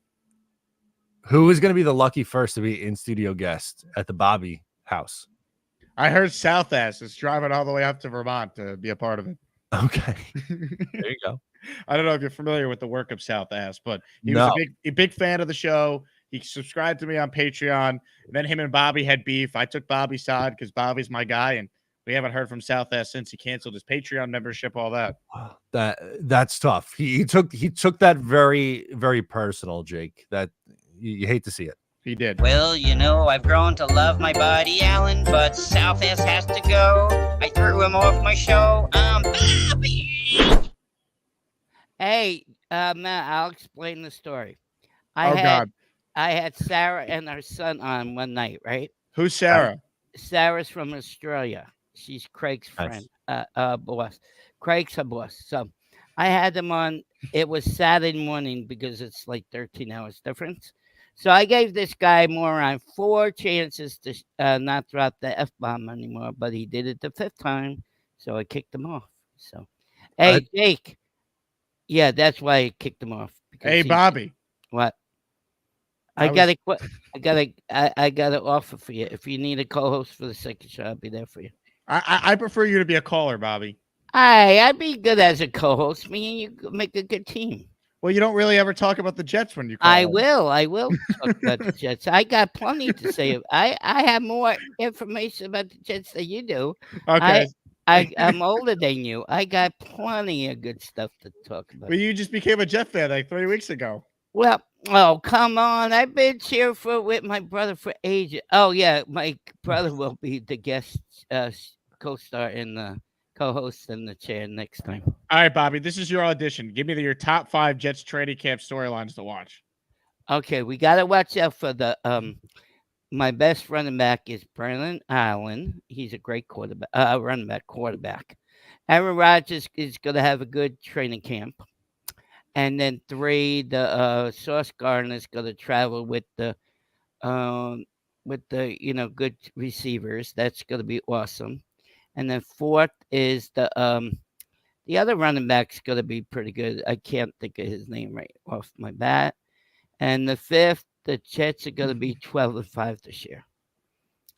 Who is going to be the lucky first to be in-studio guest at the Bobby house? I heard South Ass is driving all the way up to Vermont to be a part of it. Okay. There you go. I don't know if you're familiar with the work of South Ass, but he was a big fan of the show. He subscribed to me on Patreon. And then him and Bobby had beef. I took Bobby's side because Bobby's my guy, and we haven't heard from South Ass since he canceled his Patreon membership. All that. That's tough. He took that very, very personal, Jake. That you hate to see it. He did. Well, I've grown to love my buddy Alan, but South S has to go. I threw him off my show. Bobby. Hey, Matt, I'll explain the story. God. I had Sarah and her son on one night, right? Who's Sarah? Sarah's from Australia. She's Craig's friend, boss. Craig's her boss. So I had them on. It was Saturday morning because it's like 13 hours difference. So I gave this guy moron 4 chances to not drop the F-bomb anymore, but he did it the 5th time, so I kicked him off. So, hey, Jake. Yeah, that's why I kicked him off. Hey, Bobby. What? I got an offer for you. If you need a co-host for the second show, I'll be there for you. I prefer you to be a caller, Bobby. I'd be good as a co-host. Me and you make a good team. Well, you don't really ever talk about the Jets when you call. I will talk about the Jets. I got plenty to say. I have more information about the Jets than you do. Okay. I'm older than you. I got plenty of good stuff to talk about. But you just became a Jet fan like 3 weeks ago. Well, oh, come on. I've been cheerful with my brother for ages. Oh, yeah. My brother will be the guest co-star in the co-host in the chair next time. All right, Bobby, this is your audition. Give me your top 5 Jets training camp storylines to watch. Okay, we got to watch out for the my best running back is Brandon Allen. He's a great running back quarterback. Aaron Rodgers is going to have a good training camp. And then 3, the Sauce Gardner is going to travel with the good receivers. That's going to be awesome. And then 4th is the other running back's going to be pretty good. I can't think of his name right off my bat. And the 5th, the Jets are going to be 12-5 this year.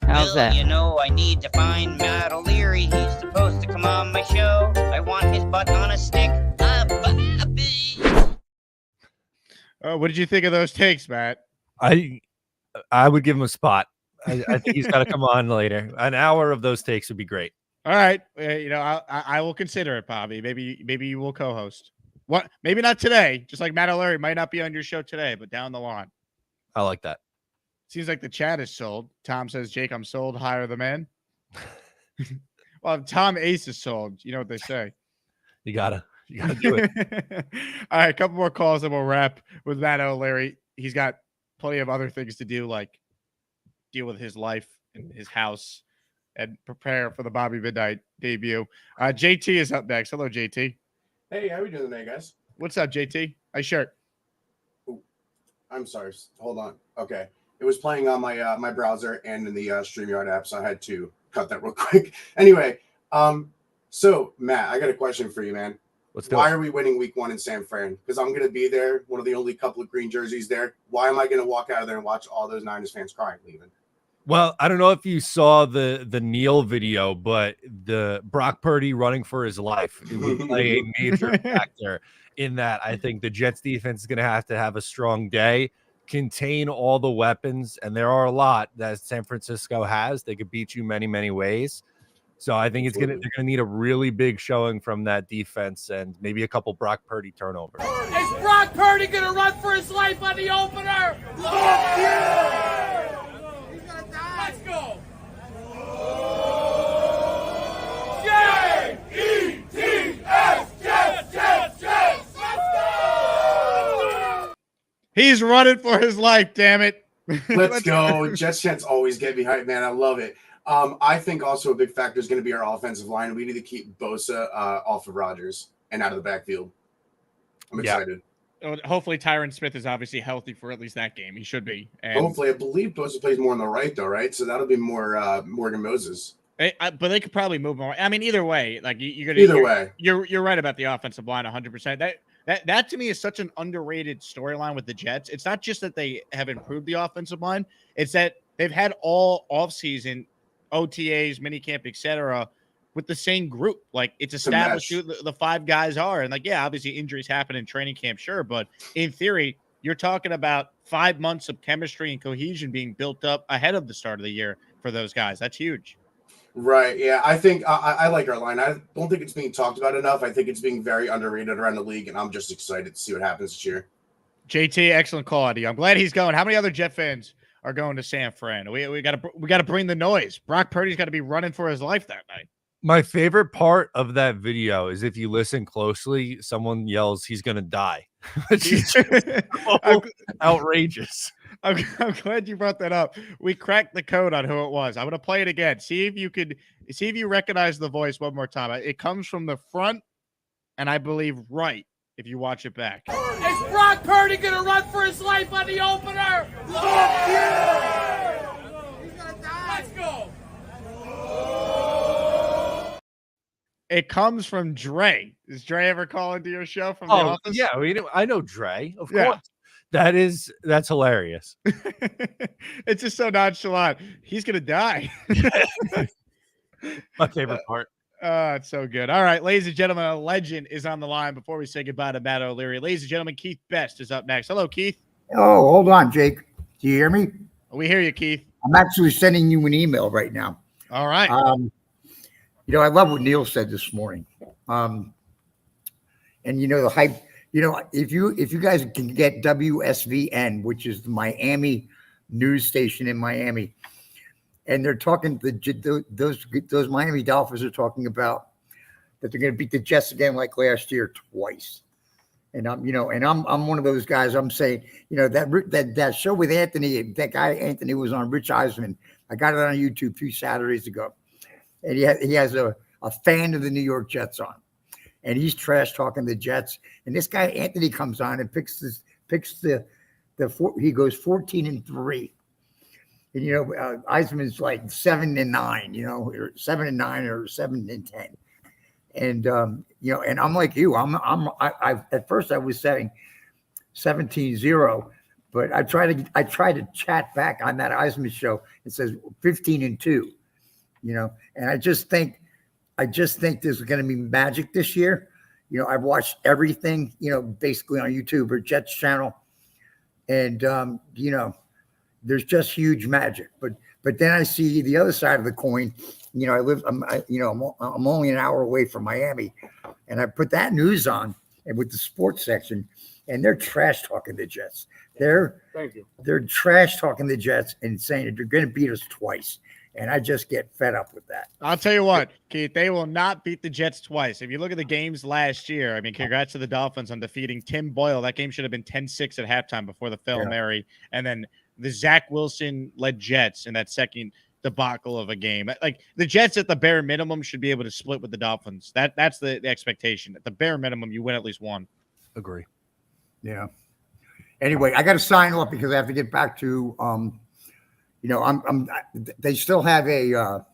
How's that? I need to find Matt O'Leary. He's supposed to come on my show. I want his butt on a stick. What did you think of those takes, Matt? I would give him a spot. I think he's got to come on later. An hour of those takes would be great. All right, I will consider it, Bobby. Maybe you will co-host. What? Maybe not today. Just like Matt O'Leary might not be on your show today, but down the line. I like that. Seems like the chat is sold. Tom says, "Jake, I'm sold. Hire the man." Well, if Tom Ace is sold, you know what they say. You gotta do it. All right, a couple more calls and we'll wrap with Matt O'Leary. He's got plenty of other things to do, like deal with his life and his house and prepare for the Bobby Midnight debut. JT is up next. Hello, JT. Hey, how are we doing today, guys? What's up, JT? Nice shirt. Ooh, I'm sorry. Hold on. Okay. It was playing on my my browser and in the StreamYard app, so I had to cut that real quick. Anyway, so Matt, I got a question for you, man. Why are we winning week 1 in San Fran? Because I'm going to be there, one of the only couple of green jerseys there. Why am I going to walk out of there and watch all those Niners fans crying leaving? Well, I don't know if you saw the Neil video, but the Brock Purdy running for his life would play a major factor in that. I think the Jets defense is going to have a strong day, contain all the weapons, and there are a lot that San Francisco has. They could beat you many, many ways. So I think they're gonna need a really big showing from that defense and maybe a couple Brock Purdy turnovers. Is Brock Purdy gonna run for his life on the opener? Yeah! He's gonna die. Let's go. Jets, Jets. Let's go. He's running for his life. Damn it. Let's go. Jets always get me hyped, man. I love it. I think also a big factor is going to be our offensive line. We need to keep Bosa off of Rodgers and out of the backfield. I'm excited. Hopefully Tyron Smith is obviously healthy for at least that game. He should be. And hopefully, I believe Bosa plays more on the right, though, right? So that'll be more Morgan Moses. But they could probably move more. I mean, either way, like you're right about the offensive line 100%. That to me is such an underrated storyline with the Jets. It's not just that they have improved the offensive line; it's that they've had all offseason OTAs, minicamp, etc., with the same group. Like it's established who the 5 guys are, and like obviously injuries happen in training camp, sure, but in theory, you're talking about 5 months of chemistry and cohesion being built up ahead of the start of the year for those guys. That's huge. Right. Yeah. I think I like our line. I don't think it's being talked about enough. I think it's being very underrated around the league, and I'm just excited to see what happens this year. JT, excellent call, Eddie. I'm glad he's going. How many other Jet fans are going to San Fran? We got to bring the noise. Brock Purdy's got to be running for his life that night. My favorite part of that video is if you listen closely, someone yells, "He's gonna die," which is so outrageous. I'm glad you brought that up. We cracked the code on who it was. I'm gonna play it again. See if you recognize the voice one more time. It comes from the front, and I believe right. If you watch it back. Is Brock Purdy gonna run for his life on the opener? Yeah! He's gonna die. Let's go. It comes from Dre. Does Dre ever call into your show from the office? Yeah, I know Dre. Of course. That's hilarious. It's just so nonchalant. He's gonna die. My favorite part. It's so good. All right, ladies and gentlemen, a legend is on the line before we say goodbye to Matt O'Leary. Ladies and gentlemen, Keith Best is up next. Hello, Keith. Oh, hold on, Jake. Do you hear me? We hear you, Keith. I'm actually sending you an email right now. All right. I love what Neil said this morning. And the hype. If you guys can get WSVN, which is the Miami news station in Miami, and they're talking those Miami Dolphins are talking about that they're going to beat the Jets again like last year twice. And I'm one of those guys. I'm saying, that show with Anthony, that guy Anthony was on, Rich Eisman. I got it on YouTube 2 Saturdays ago, and he has a a fan of the New York Jets on, and he's trash talking the Jets. And this guy Anthony comes on and picks he goes 14-3. And, you know, Eisman's like 7-9, you know, or 7-9 or 7-10. And, you know, and I'm like you, I at first I was saying 17-0, but I try to chat back on that Eisman show. It says 15-2, you know, and I just think there's going to be magic this year. You know, I've watched everything, you know, basically on YouTube or Jets channel. And, you know, there's just huge magic. But then I see the other side of the coin. You know, I'm only an hour away from Miami, and I put that news on and with the sports section, and they're trash talking the Jets. They're trash talking the Jets and saying that they're going to beat us twice. And I just get fed up with that. I'll tell you what, Keith, they will not beat the Jets twice. If you look at the games last year, I mean, congrats to the Dolphins on defeating Tim Boyle. That game should have been 10-6 at halftime before the Hail Mary. And then the Zach Wilson-led Jets in that second debacle of a game. Like, the Jets at the bare minimum should be able to split with the Dolphins. That's the expectation. At the bare minimum, you win at least one. Agree. Yeah. Anyway, I got to sign off because I have to get back to you know, they still have a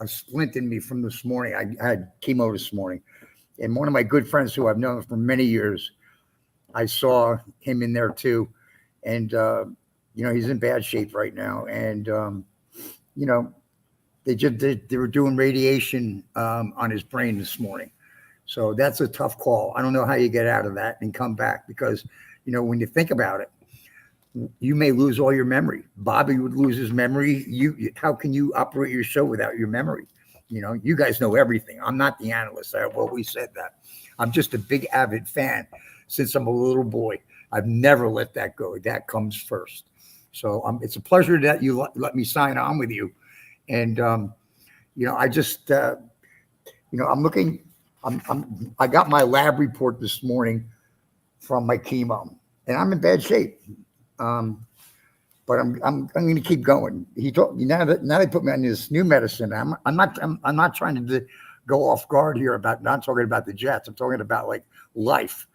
splint in me from this morning. I had chemo this morning, and one of my good friends who I've known for many years, I saw him in there too. And, you know, he's in bad shape right now. And, you know, they were doing radiation on his brain this morning. So that's a tough call. I don't know how you get out of that and come back because, you know, when you think about it, you may lose all your memory. Bobby would lose his memory. How can you operate your show without your memory? You know, you guys know everything. I'm not the analyst. I've always said that. I'm just a big avid fan since I'm a little boy. I've never let that go. That comes first. So it's a pleasure that you let me sign on with you. And, you know, I just, you know, I'm looking, I got my lab report this morning from my chemo, and I'm in bad shape. But I'm going to keep going. He told me now they put me on this new medicine. I'm not trying to go off guard here about not talking about the Jets. I'm talking about like life.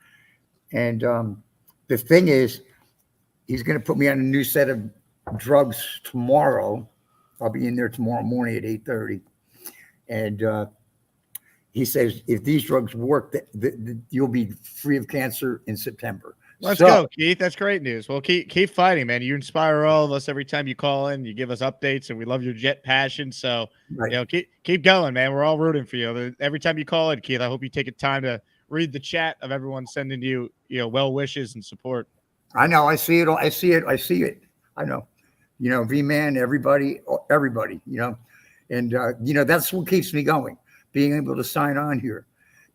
And the thing is, he's going to put me on a new set of drugs tomorrow. I'll be in there tomorrow morning at 8:30. And he says if these drugs work, you'll be free of cancer in September. Let's go, Keith. That's great news. Well, keep fighting, man. You inspire all of us every time you call in. You give us updates, and we love your Jet passion. So, you know, keep going, man. We're all rooting for you. Every time you call in, Keith, I hope you take time to read the chat of everyone sending you, well wishes and support. I know. I see it. I see it. I know. You know, V-Man, everybody, you know. And, you know, that's what keeps me going, being able to sign on here.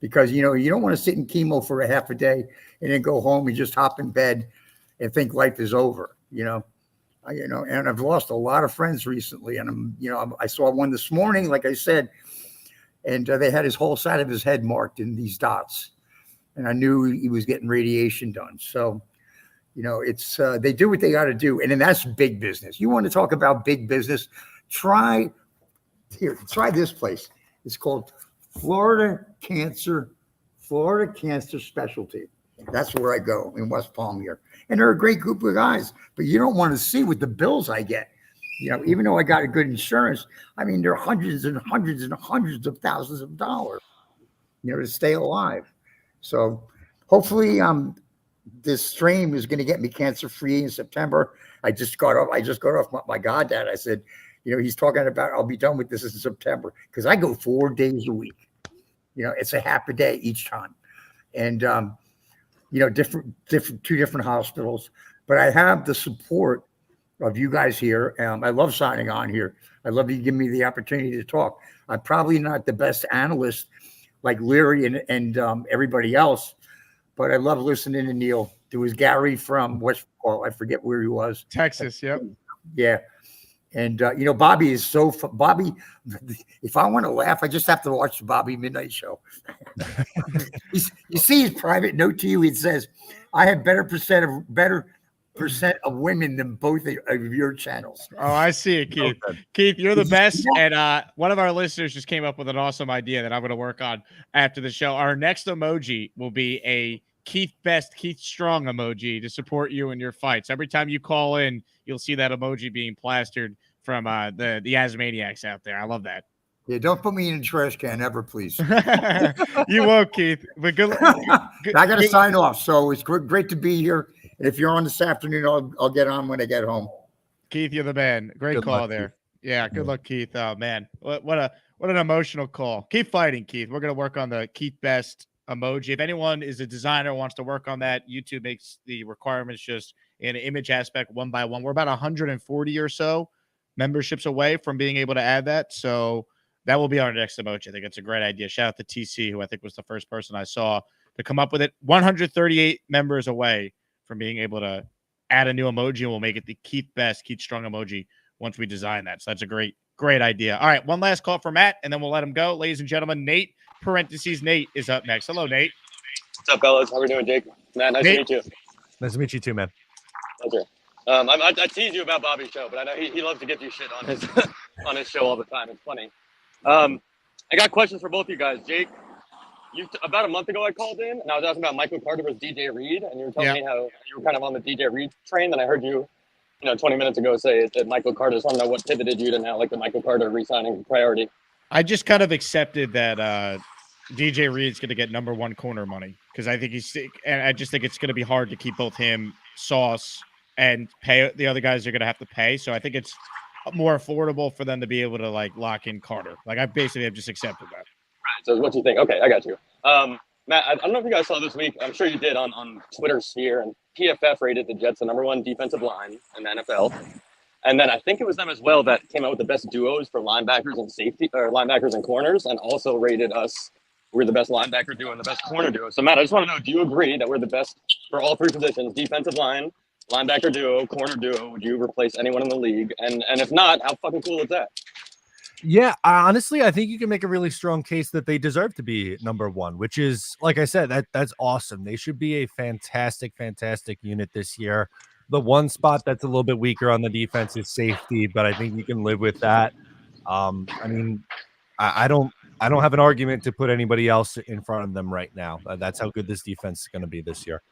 Because, you know, you don't want to sit in chemo for a half a day and then go home and just hop in bed and think life is over, you know. And I've lost a lot of friends recently. And, I saw one this morning, like I said, and they had his whole side of his head marked in these dots. And I knew he was getting radiation done. So, you know, it's they do what they got to do. And then that's big business. You want to talk about big business? Try this place. It's called Florida Cancer Specialty. That's where I go in West Palm here. And they're a great group of guys, but you don't want to see what the bills I get. You know, even though I got a good insurance, I mean, there are hundreds and hundreds and hundreds of thousands of dollars, you know, to stay alive. So hopefully this stream is going to get me cancer free in September. I just got off my goddad. I said, you know, he's talking about I'll be done with this in September because I go 4 days a week. You know, it's a half a day each time. And, you know, two different hospitals. But I have the support of you guys here. I love signing on here. I love you giving me the opportunity to talk. I'm probably not the best analyst like Leary and everybody else, but I love listening to Neil. There was Gary from I forget where he was. Texas, yep. Yeah. And, you know, Bobby is Bobby, if I want to laugh, I just have to watch the Bobby Midnight Show. You see his private note to you. It says, I have better of women than both of your channels. Oh, I see it, Keith. Okay. Keith, you're the best. And one of our listeners just came up with an awesome idea that I'm going to work on after the show. Our next emoji will be a Keith Best, Keith Strong emoji to support you in your fights. Every time you call in, you'll see that emoji being plastered from the Asmaniacs out there. I love that. Yeah, don't put me in a trash can ever, please. You won't, Keith. But good. I got to sign off. So it's great to be here. If you're on this afternoon, I'll get on when I get home. Keith, you're the man. Great Good call luck, there. Keith. Yeah, good luck, Keith. Oh man, what an emotional call. Keep fighting, Keith. We're gonna work on the Keith Best emoji. If anyone is a designer wants to work on that, YouTube makes the requirements just in an image aspect one by one. We're about 140 or so memberships away from being able to add that. So that will be our next emoji. I think it's a great idea. Shout out to TC, who I think was the first person I saw to come up with it. 138 members away from being able to add a new emoji, and we'll make it the Keith Best, Keith Strong emoji once we design that. So that's a great idea. All right, one last call for Matt, and then we'll let him go. Ladies and gentlemen, Nate is up next. Hello, Nate. What's up, fellas? How we doing, Jake? Matt, nice Nate. to meet you. Nice to meet you too, man. Pleasure. I tease you about Bobby's show, but I know he loves to give you shit on his on his show all the time. It's funny. I got questions for both of you guys. Jake, about a month ago I called in and I was asking about Michael Carter versus DJ Reed, and you were telling me how you were kind of on the DJ Reed train. Then I heard you 20 minutes ago say that Michael Carter. Just want to know what pivoted you to now like the Michael Carter re-signing priority. I just kind of accepted that DJ Reed's going to get number one corner money because I think and I just think it's going to be hard to keep both him, Sauce, and pay the other guys are going to have to pay. So I think it's more affordable for them to be able to like lock in Carter. Like I basically have just accepted that. Right. So what do you think? Okay, I got you. Matt, I don't know if you guys saw this week. I'm sure you did on Twitter sphere, and PFF rated the Jets the number one defensive line in the NFL. And then I think it was them as well that came out with the best duos for linebackers and safety, or linebackers and corners, and also rated us. We're the best linebacker duo and the best corner duo. So Matt, I just want to know, do you agree that we're the best for all three positions, defensive line, linebacker duo, corner duo? Would you replace anyone in the league? And if not, how fucking cool is that? Yeah, honestly, I think you can make a really strong case that they deserve to be number one, which is, like I said, that's awesome. They should be a fantastic unit this year. The one spot that's a little bit weaker on the defense is safety, but I think you can live with that. I mean, I don't have an argument to put anybody else in front of them right now. That's how good this defense is going to be this year.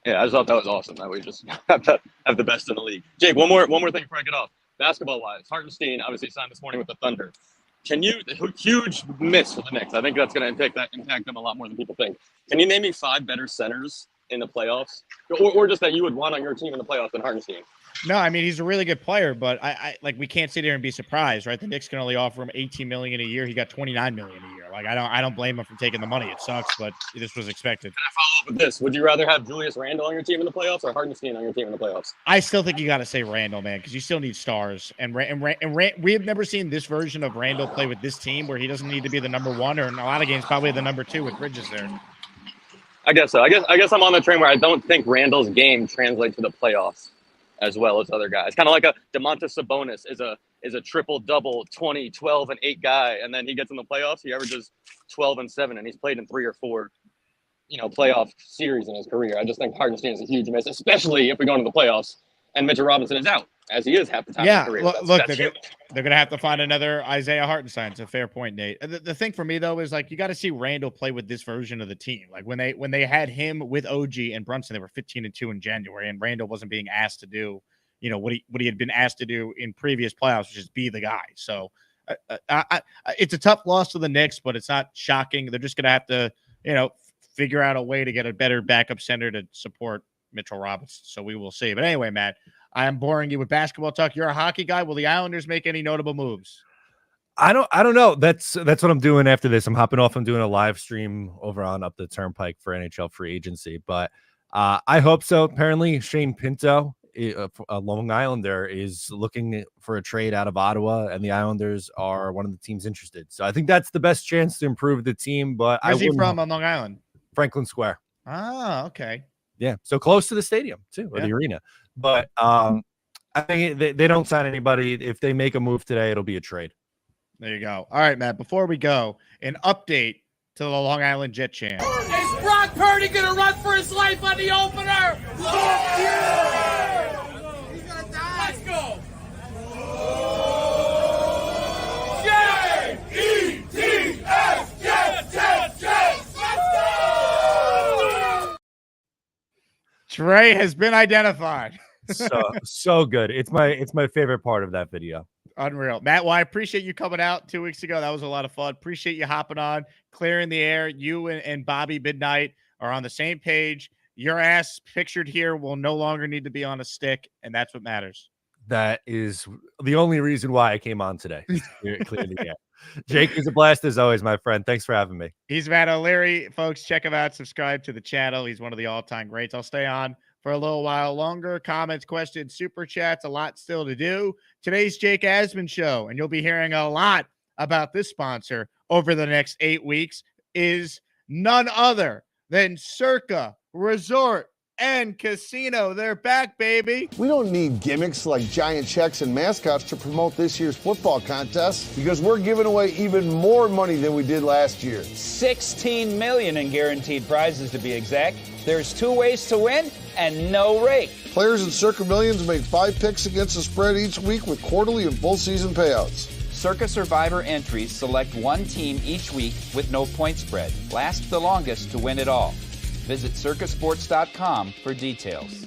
Yeah, I just thought that was awesome. That we just have the best in the league. Jake, one more thing before I get off. Basketball-wise, Hartenstein obviously signed this morning with the Thunder. Huge miss for the Knicks. I think that's going to impact them a lot more than people think. Can you name me 5 better centers in the playoffs, or just that you would want on your team in the playoffs than Hartenstein? No, I mean he's a really good player, but I like we can't sit here and be surprised, right? The Knicks can only offer him $18 million a year. He got $29 million a year. Like I don't blame him for taking the money. It sucks, but this was expected. Can I follow up with this? Would you rather have Julius Randle on your team in the playoffs or Hartenstein on your team in the playoffs? I still think you got to say Randle, man, because you still need stars. And we have never seen this version of Randle play with this team where he doesn't need to be the number one, or in a lot of games probably the number 2 with Bridges there. I guess so. I guess I'm on the train where I don't think Randle's game translates to the playoffs as well as other guys. Kind of like a Domantas Sabonis is a triple-double, 20, 12, and 8 guy, and then he gets in the playoffs, he averages 12 and 7, and he's played in 3 or 4, playoff series in his career. I just think Hartenstein is a huge miss, especially if we go into the playoffs and Mitchell Robinson is out, as he is half the time in his career. Look, they're going to have to find another Isaiah Hartenstein. It's a fair point, Nate. The thing for me, though, is like you got to see Randle play with this version of the team. Like when they had him with OG and Brunson, they were 15-2 in January, and Randle wasn't being asked to do what he had been asked to do in previous playoffs, which is be the guy. So it's a tough loss to the Knicks, but it's not shocking. They're just going to have to, figure out a way to get a better backup center to support Mitchell Robinson. So we will see. But anyway, Matt, I am boring you with basketball talk. You're a hockey guy. Will the Islanders make any notable moves? I don't know. That's what I'm doing after this. I'm hopping off. I'm doing a live stream over on Up the Turnpike for NHL free agency, but I hope so. Apparently Shane Pinto, a Long Islander, is looking for a trade out of Ottawa, and the Islanders are one of the teams interested. So I think that's the best chance to improve the team. But Where's he from on Long Island? Franklin Square. Ah, okay. Yeah, so close to the stadium too, or the arena. But I think they don't sign anybody. If they make a move today, it'll be a trade. There you go. All right, Matt, before we go, an update to the Long Island Jet Champ. Is Brock Purdy going to run for his life on the opener? Fuck yeah! Trey has been identified. So good. It's my favorite part of that video. Unreal. Matt, well, I appreciate you coming out 2 weeks ago. That was a lot of fun. Appreciate you hopping on, clearing the air. You and Bobby Midnight are on the same page. Your ass pictured here will no longer need to be on a stick, and that's what matters. That is the only reason why I came on today. Clearly, yeah. Jake, is a blast as always, my friend. Thanks for having me. He's Matt O'Leary. Folks, check him out. Subscribe to the channel. He's one of the all-time greats. I'll stay on for a little while longer. Comments, questions, super chats, a lot still to do. Today's Jake Asman show, and you'll be hearing a lot about this sponsor over the next 8 weeks, is none other than Circa Resort and Casino. They're back, baby. We don't need gimmicks like giant checks and mascots to promote this year's football contest because we're giving away even more money than we did last year. $16 million in guaranteed prizes to be exact. There's 2 ways to win and no rake. Players in Circa Millions make 5 picks against the spread each week with quarterly and full season payouts. Circa Survivor entries select 1 team each week with no point spread. Last the longest to win it all. Visit circasports.com for details.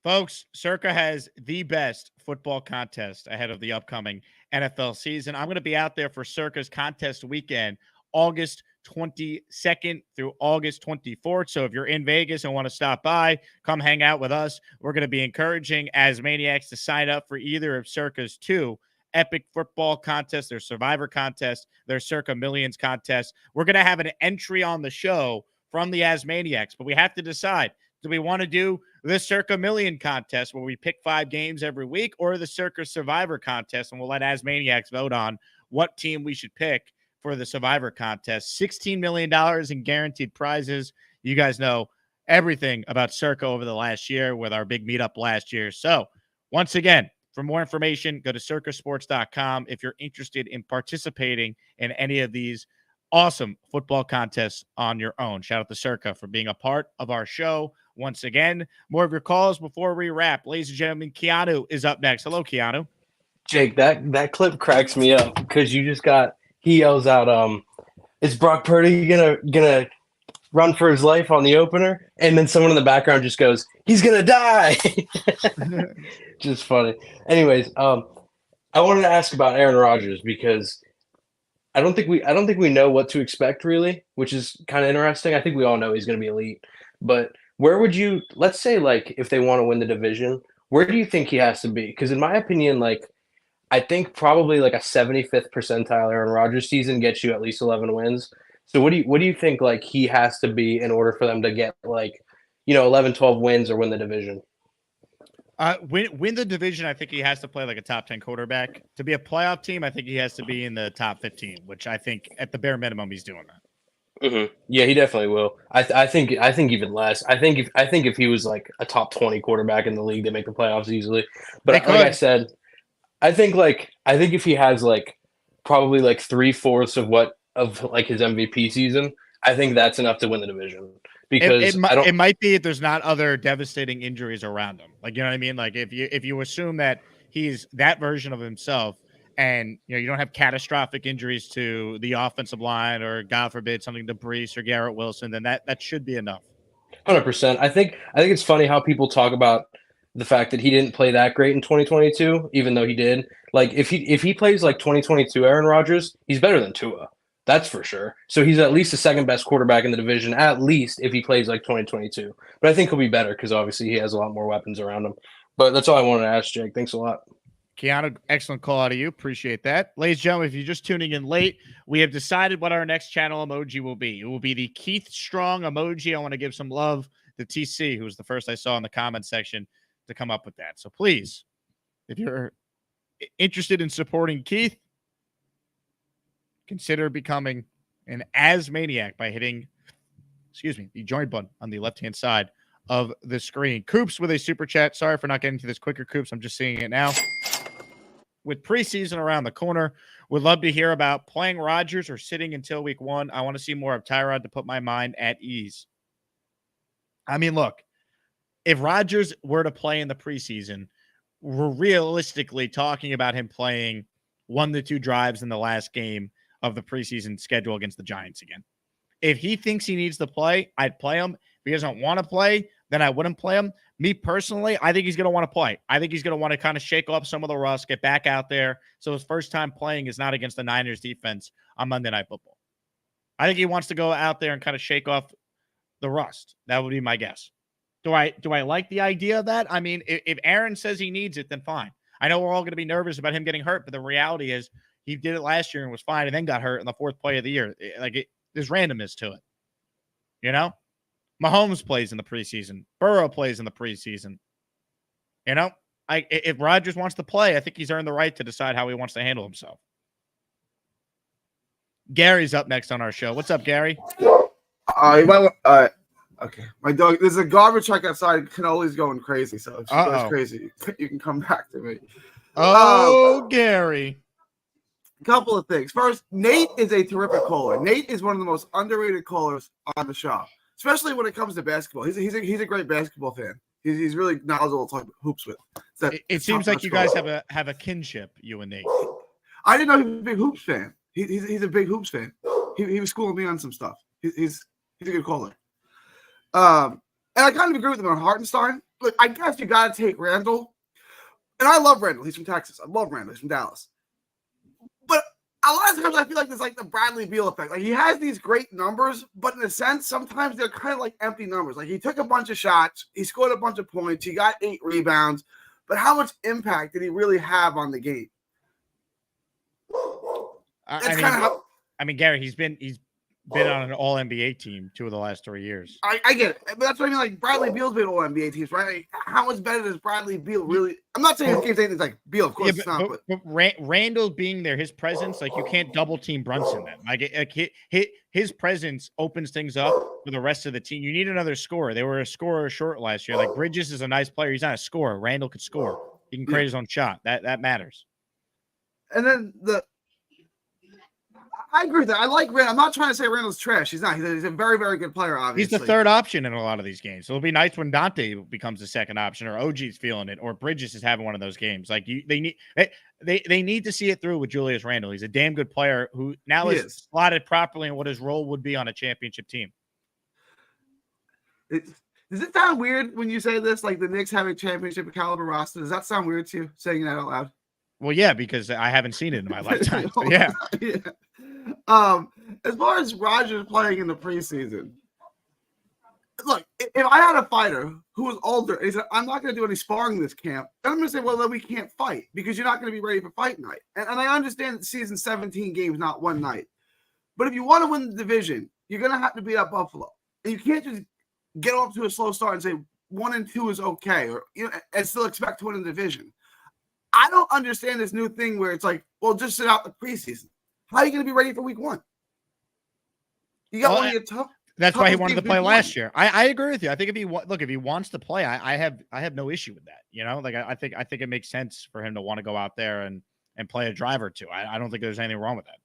Folks, Circa has the best football contest ahead of the upcoming NFL season. I'm going to be out there for Circa's contest weekend, August 22nd through August 24th. So if you're in Vegas and want to stop by, come hang out with us. We're going to be encouraging Asmaniacs to sign up for either of Circa's 2 epic football contests, their Survivor contest, their Circa Millions contest. We're going to have an entry on the show from the Asmaniacs, but we have to decide, do we want to do the Circa Million contest where we pick 5 games every week, or the Circa Survivor contest, and we'll let Asmaniacs vote on what team we should pick for the Survivor contest. $16 million in guaranteed prizes. You guys know everything about Circa over the last year with our big meetup last year. So once again, for more information, go to circasports.com if you're interested in participating in any of these awesome football contests on your own. Shout out to Circa for being a part of our show. Once again, more of your calls before we wrap. Ladies and gentlemen, Keanu is up next. Hello, Keanu. Jake, that clip cracks me up because he yells out, is Brock Purdy gonna run for his life on the opener? And then someone in the background just goes, he's gonna die. Just funny. Anyways, I wanted to ask about Aaron Rodgers because I don't think we know what to expect really, which is kind of interesting. I think we all know he's going to be elite, but where would you, let's say, like, if they want to win the division, where do you think he has to be? Because in my opinion, like, I think probably like a 75th percentile Aaron Rodgers season gets you at least 11 wins. So what do you think like he has to be in order for them to get like, 11, 12 wins or win the division? Win the division, I think he has to play like a top 10 quarterback. To be a playoff team, I think he has to be in the top 15, which I think at the bare minimum he's doing that. Mm-hmm. Yeah, he definitely will. I think even less. I think if he was like a top 20 quarterback in the league, they make the playoffs easily. But like I said, I think if he has like probably like 3/4 of like his MVP season, I think that's enough to win the division. Because it might be if there's not other devastating injuries around him. Like, you know what I mean? Like if you assume that he's that version of himself and you don't have catastrophic injuries to the offensive line or God forbid something to Brees or Garrett Wilson, then that should be enough. 100%. I think it's funny how people talk about the fact that he didn't play that great in 2022, even though he did. Like if he plays like 2022 Aaron Rodgers, he's better than Tua. That's for sure. So he's at least the second best quarterback in the division, at least if he plays like 2022. But I think he'll be better because obviously he has a lot more weapons around him. But that's all I wanted to ask, Jake. Thanks a lot. Keanu, excellent call out of you. Appreciate that. Ladies and gentlemen, if you're just tuning in late, we have decided what our next channel emoji will be. It will be the Keith Strong emoji. I want to give some love to TC, who was the first I saw in the comment section to come up with that. So please, if you're interested in supporting Keith, consider becoming an Asmaniac by hitting, the join button on the left-hand side of the screen. Coops with a super chat. Sorry for not getting to this quicker, Coops. I'm just seeing it now. With preseason around the corner, would love to hear about playing Rodgers or sitting until week 1. I want to see more of Tyrod to put my mind at ease. I mean, look, if Rodgers were to play in the preseason, we're realistically talking about him playing 1 to 2 drives in the last game of the preseason schedule against the Giants again. If he thinks he needs to play, I'd play him he doesn't want to play, then I wouldn't play him. Me personally, I think he's going to want to play. I think he's going to want to kind of shake off some of the rust, get back out there. So his first time playing is not against the Niners defense on Monday Night Football. I think he wants to go out there and kind of shake off the rust. That would be my guess. Do I like the idea of that? I mean, if Aaron says he needs it, then fine. I know we're all going to be nervous about him getting hurt, but the reality is he did it last year and was fine and then got hurt in the fourth play of the year. There's randomness to it. You know? Mahomes plays in the preseason. Burrow plays in the preseason. You know? If Rodgers wants to play, I think he's earned the right to decide how he wants to handle himself. Gary's up next on our show. What's up, Gary? Okay. My dog, there's a garbage truck outside. Canoli's going crazy. So if she goes crazy, you can come back to me. Gary. Couple of things. First, Nate is a terrific caller. Nate is one of the most underrated callers on the show, especially when it comes to basketball. He's a great basketball fan. He's really knowledgeable to talk hoops with. It seems like you guys have a kinship, you and Nate. I didn't know he was a big hoops fan. He's a big hoops fan. He was schooling me on some stuff. He's a good caller. And I kind of agree with him on Hartenstein. Look, I guess you got to take Randall. And I love Randall. He's from Texas. I love Randall. He's from Dallas. But a lot of times I feel like there's like the Bradley Beal effect. Like he has these great numbers, but in a sense, sometimes they're kind of like empty numbers. Like he took a bunch of shots. He scored a bunch of points. He got 8 rebounds. But how much impact did he really have on the game? I mean, Gary, he's been on an all NBA team 2 of the last 3 years. I get it. But that's what I mean. Like Bradley Beal's been all NBA teams, right? Like, how much better does Bradley Beal really? I'm not saying his game's anything like Beal, of course it's not. But Randall being there, his presence, like you can't double team Brunson then. Like his presence opens things up for the rest of the team. You need another scorer. They were a scorer short last year. Like Bridges is a nice player. He's not a scorer. Randall could score. He can create his own shot. That matters. And then I agree with that. I like Randall. I'm not trying to say Randall's trash. He's not. He's a very, very good player, obviously. He's the third option in a lot of these games. So it'll be nice when Dante becomes the second option or OG's feeling it or Bridges is having one of those games. Like they need to see it through with Julius Randle. He's a damn good player who now is slotted properly in what his role would be on a championship team. Does it sound weird when you say this? Like the Knicks having a championship caliber roster? Does that sound weird to you, saying that out loud? Well, yeah, because I haven't seen it in my lifetime. So yeah. As far as Rodgers playing in the preseason, look, if I had a fighter who was older and he said, I'm not going to do any sparring this camp, then I'm going to say, well, then we can't fight because you're not going to be ready for fight night. And I understand that the season's 17 games, not one night. But if you want to win the division, you're going to have to beat up Buffalo. And you can't just get off to a slow start and say 1-2 is okay, or and still expect to win the division. I don't understand this new thing where it's like, well, just sit out the preseason. How are you going to be ready for week 1? You got one of your tough. That's why he wanted to play last year. I agree with you. I think if he wants to play, I have no issue with that. You know, like I think it makes sense for him to want to go out there and play a drive or two. I don't think there's anything wrong with that.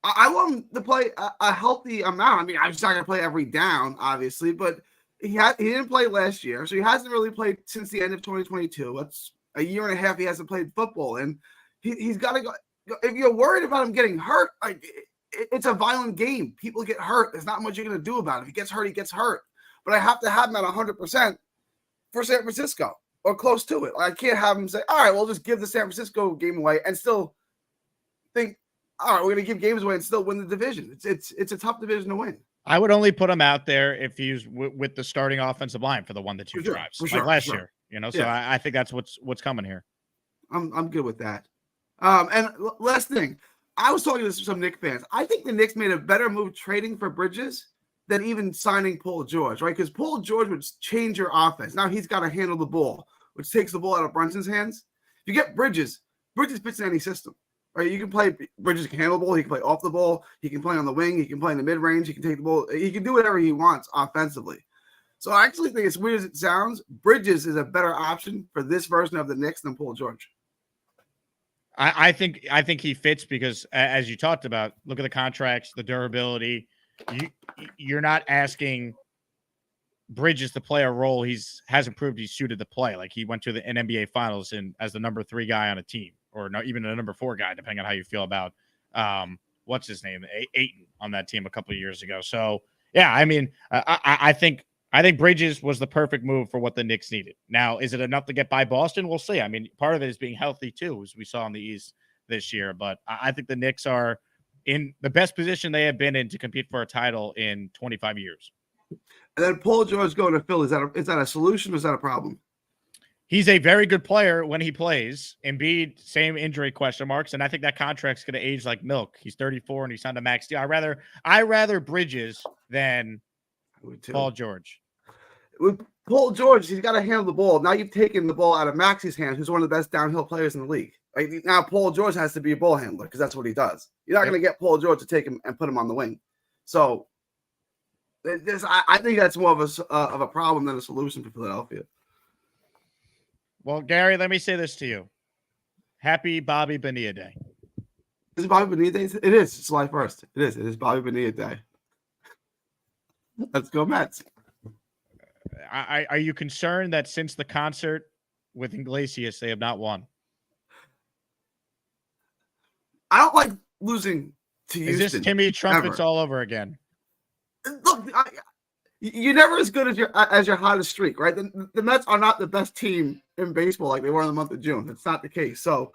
I want him to play a healthy amount. I mean, I'm just not going to play every down, obviously, but he didn't play last year, so he hasn't really played since the end of 2022. That's a year and a half he hasn't played football, and he's got to go. If you're worried about him getting hurt, like it's a violent game. People get hurt. There's not much you're going to do about it. If he gets hurt, he gets hurt. But I have to have him at 100% for San Francisco or close to it. I can't have him say, all right, we'll just give the San Francisco game away and still think, all right, we're going to give games away and still win the division. It's a tough division to win. I would only put him out there if he's with the starting offensive line for the 1-2 drives, like last year. You know, so I think that's what's coming here. I'm good with that. And last thing, I was talking to some Knicks fans. I think the Knicks made a better move trading for Bridges than even signing Paul George, right? Because Paul George would change your offense. Now he's got to handle the ball, which takes the ball out of Brunson's hands. If you get Bridges fits in any system, right? You can play Bridges can handle the ball. He can play off the ball. He can play on the wing. He can play in the mid range. He can take the ball. He can do whatever he wants offensively. So I actually think, as weird as it sounds, Bridges is a better option for this version of the Knicks than Paul George. I think he fits because, as you talked about, look at the contracts, the durability. You're not asking Bridges to play a role he hasn't proved he's suited to play. Like he went to an NBA Finals as the number 3 guy on a team, or even a number 4 guy, depending on how you feel about what's his name, Ayton on that team a couple of years ago. So Yeah, I mean, I think Bridges was the perfect move for what the Knicks needed. Now, is it enough to get by Boston? We'll see. I mean, part of it is being healthy too, as we saw in the East this year. But I think the Knicks are in the best position they have been in to compete for a title in 25 years. And then Paul George going to Philly, is that a solution or is that a problem? He's a very good player when he plays. Embiid, same injury question marks, and I think that contract's going to age like milk. He's 34 and he's signed a max deal. I rather Bridges than Paul George. With Paul George, he's got to handle the ball. Now you've taken the ball out of Maxi's hands, who's one of the best downhill players in the league. Like, now Paul George has to be a ball handler because that's what he does. You're not going to get Paul George to take him and put him on the wing. So I think that's more of a problem than a solution for Philadelphia. Well, Gary, let me say this to you. Happy Bobby Bonilla Day. Is it Bobby Bonilla Day? It is. It's July 1st. It is. It is Bobby Bonilla Day. Let's go Mets. Are you concerned that since the concert with Iglesias, they have not won? I don't like losing to Houston. Is this Timmy Trumpets ever. all over again? Look, you're never as good as your hottest streak, right? The Mets are not the best team in baseball like they were in the month of June. That's not the case. So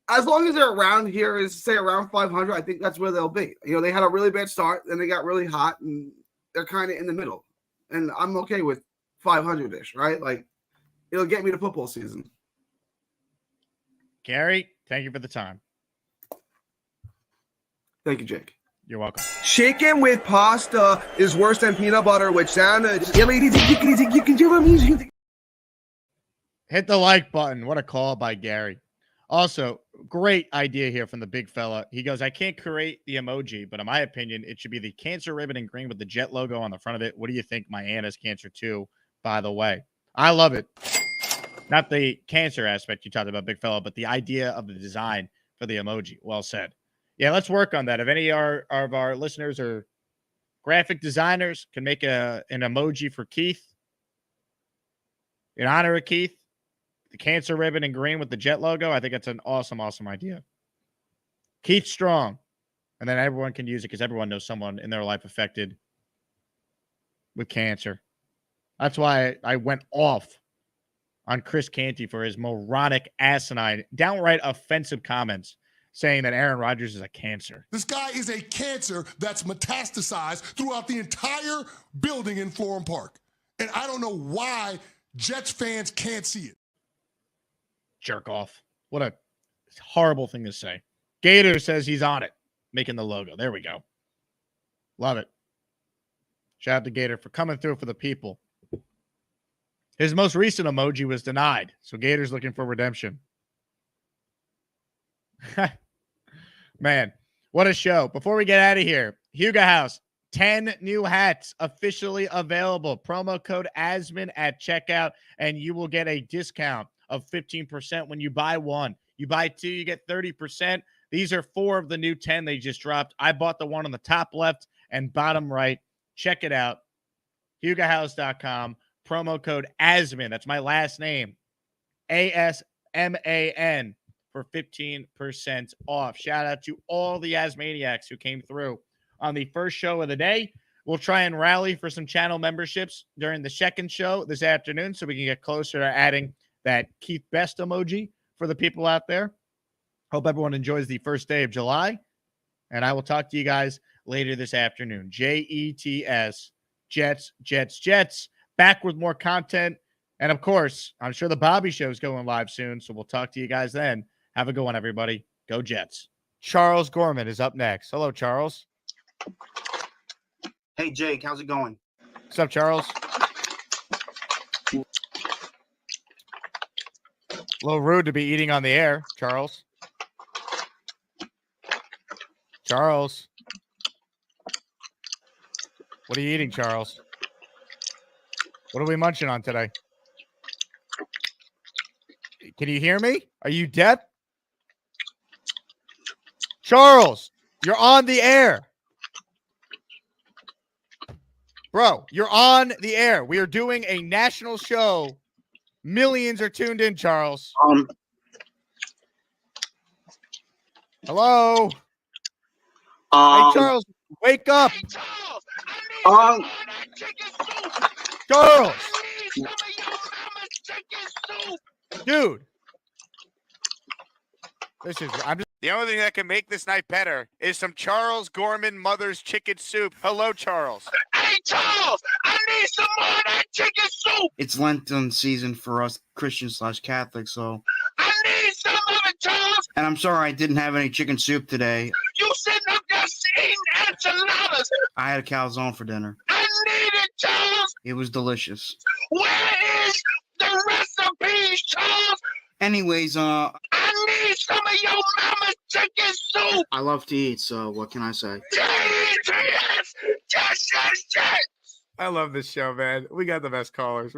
as long as they're around here, say around 500, I think that's where they'll be. You know, they had a really bad start, then they got really hot, and they're kind of in the middle. And I'm okay with 500-ish, right? Like, it'll get me to football season. Gary, thank you for the time. Thank you, Jake. You're welcome. Chicken with pasta is worse than peanut butter with sandwich. Hit the like button. What a call by Gary. Also, great idea here from the big fella. He goes, I can't create the emoji, but in my opinion, it should be the cancer ribbon in green with the Jet logo on the front of it. What do you think? My aunt has cancer too, by the way. I love it. Not the cancer aspect you talked about, big fella, but the idea of the design for the emoji. Well said. Yeah, let's work on that. If any of our listeners or graphic designers can make an emoji for Keith in honor of Keith, the cancer ribbon in green with the Jet logo, I think it's an awesome, awesome idea. Keith Strong. And then everyone can use it because everyone knows someone in their life affected with cancer. That's why I went off on Chris Canty for his moronic, asinine, downright offensive comments saying that Aaron Rodgers is a cancer. This guy is a cancer that's metastasized throughout the entire building in Florham Park. And I don't know why Jets fans can't see it. Jerk off. What a horrible thing to say. Gator says he's on it, making the logo. There we go. Love it. Shout out to Gator for coming through for the people. His most recent emoji was denied, so Gator's looking for redemption. Man, what a show. Before we get out of here, Hugo House, 10 new hats officially available. Promo code ASMAN at checkout, and you will get a discount of 15% when you buy one. You buy two, you get 30%. These are 4 of the new 10 they just dropped. I bought the one on the top left and bottom right. Check it out. HugoHouse.com. Promo code ASMAN. That's my last name. ASMAN for 15% off. Shout out to all the Asmaniacs who came through on the first show of the day. We'll try and rally for some channel memberships during the second show this afternoon so we can get closer to adding that Keith Best emoji for the people out there. Hope everyone enjoys the first day of July, and I will talk to you guys later this afternoon. JETS, Jets, Jets, Jets. Back with more content. And, of course, I'm sure the Bobby Show is going live soon, so we'll talk to you guys then. Have a good one, everybody. Go Jets. Charles Gorman is up next. Hello, Charles. Hey, Jake. How's it going? What's up, Charles? A little rude to be eating on the air, Charles. Charles. What are you eating, Charles? What are we munching on today? Can you hear me? Are you deaf? Charles, you're on the air. Bro, you're on the air. We are doing a national show. Millions are tuned in, Charles. Hello? Hey, Charles, wake up. Charles, dude. The only thing that can make this night better is some Charles Gorman Mother's Chicken Soup. Hello, Charles. Hey, Charles, I need some more of that chicken soup. It's Lenten season for us Christians/Catholics, so. I need some of it, Charles. And I'm sorry I didn't have any chicken soup today. You sitting up there eating enchiladas. I had a calzone for dinner. I need it, Charles. It was delicious. Where is the recipes, Charles? Anyways, I need some of your mama's chicken soup. I love to eat, so what can I say? Yes. I love this show, man. We got the best callers.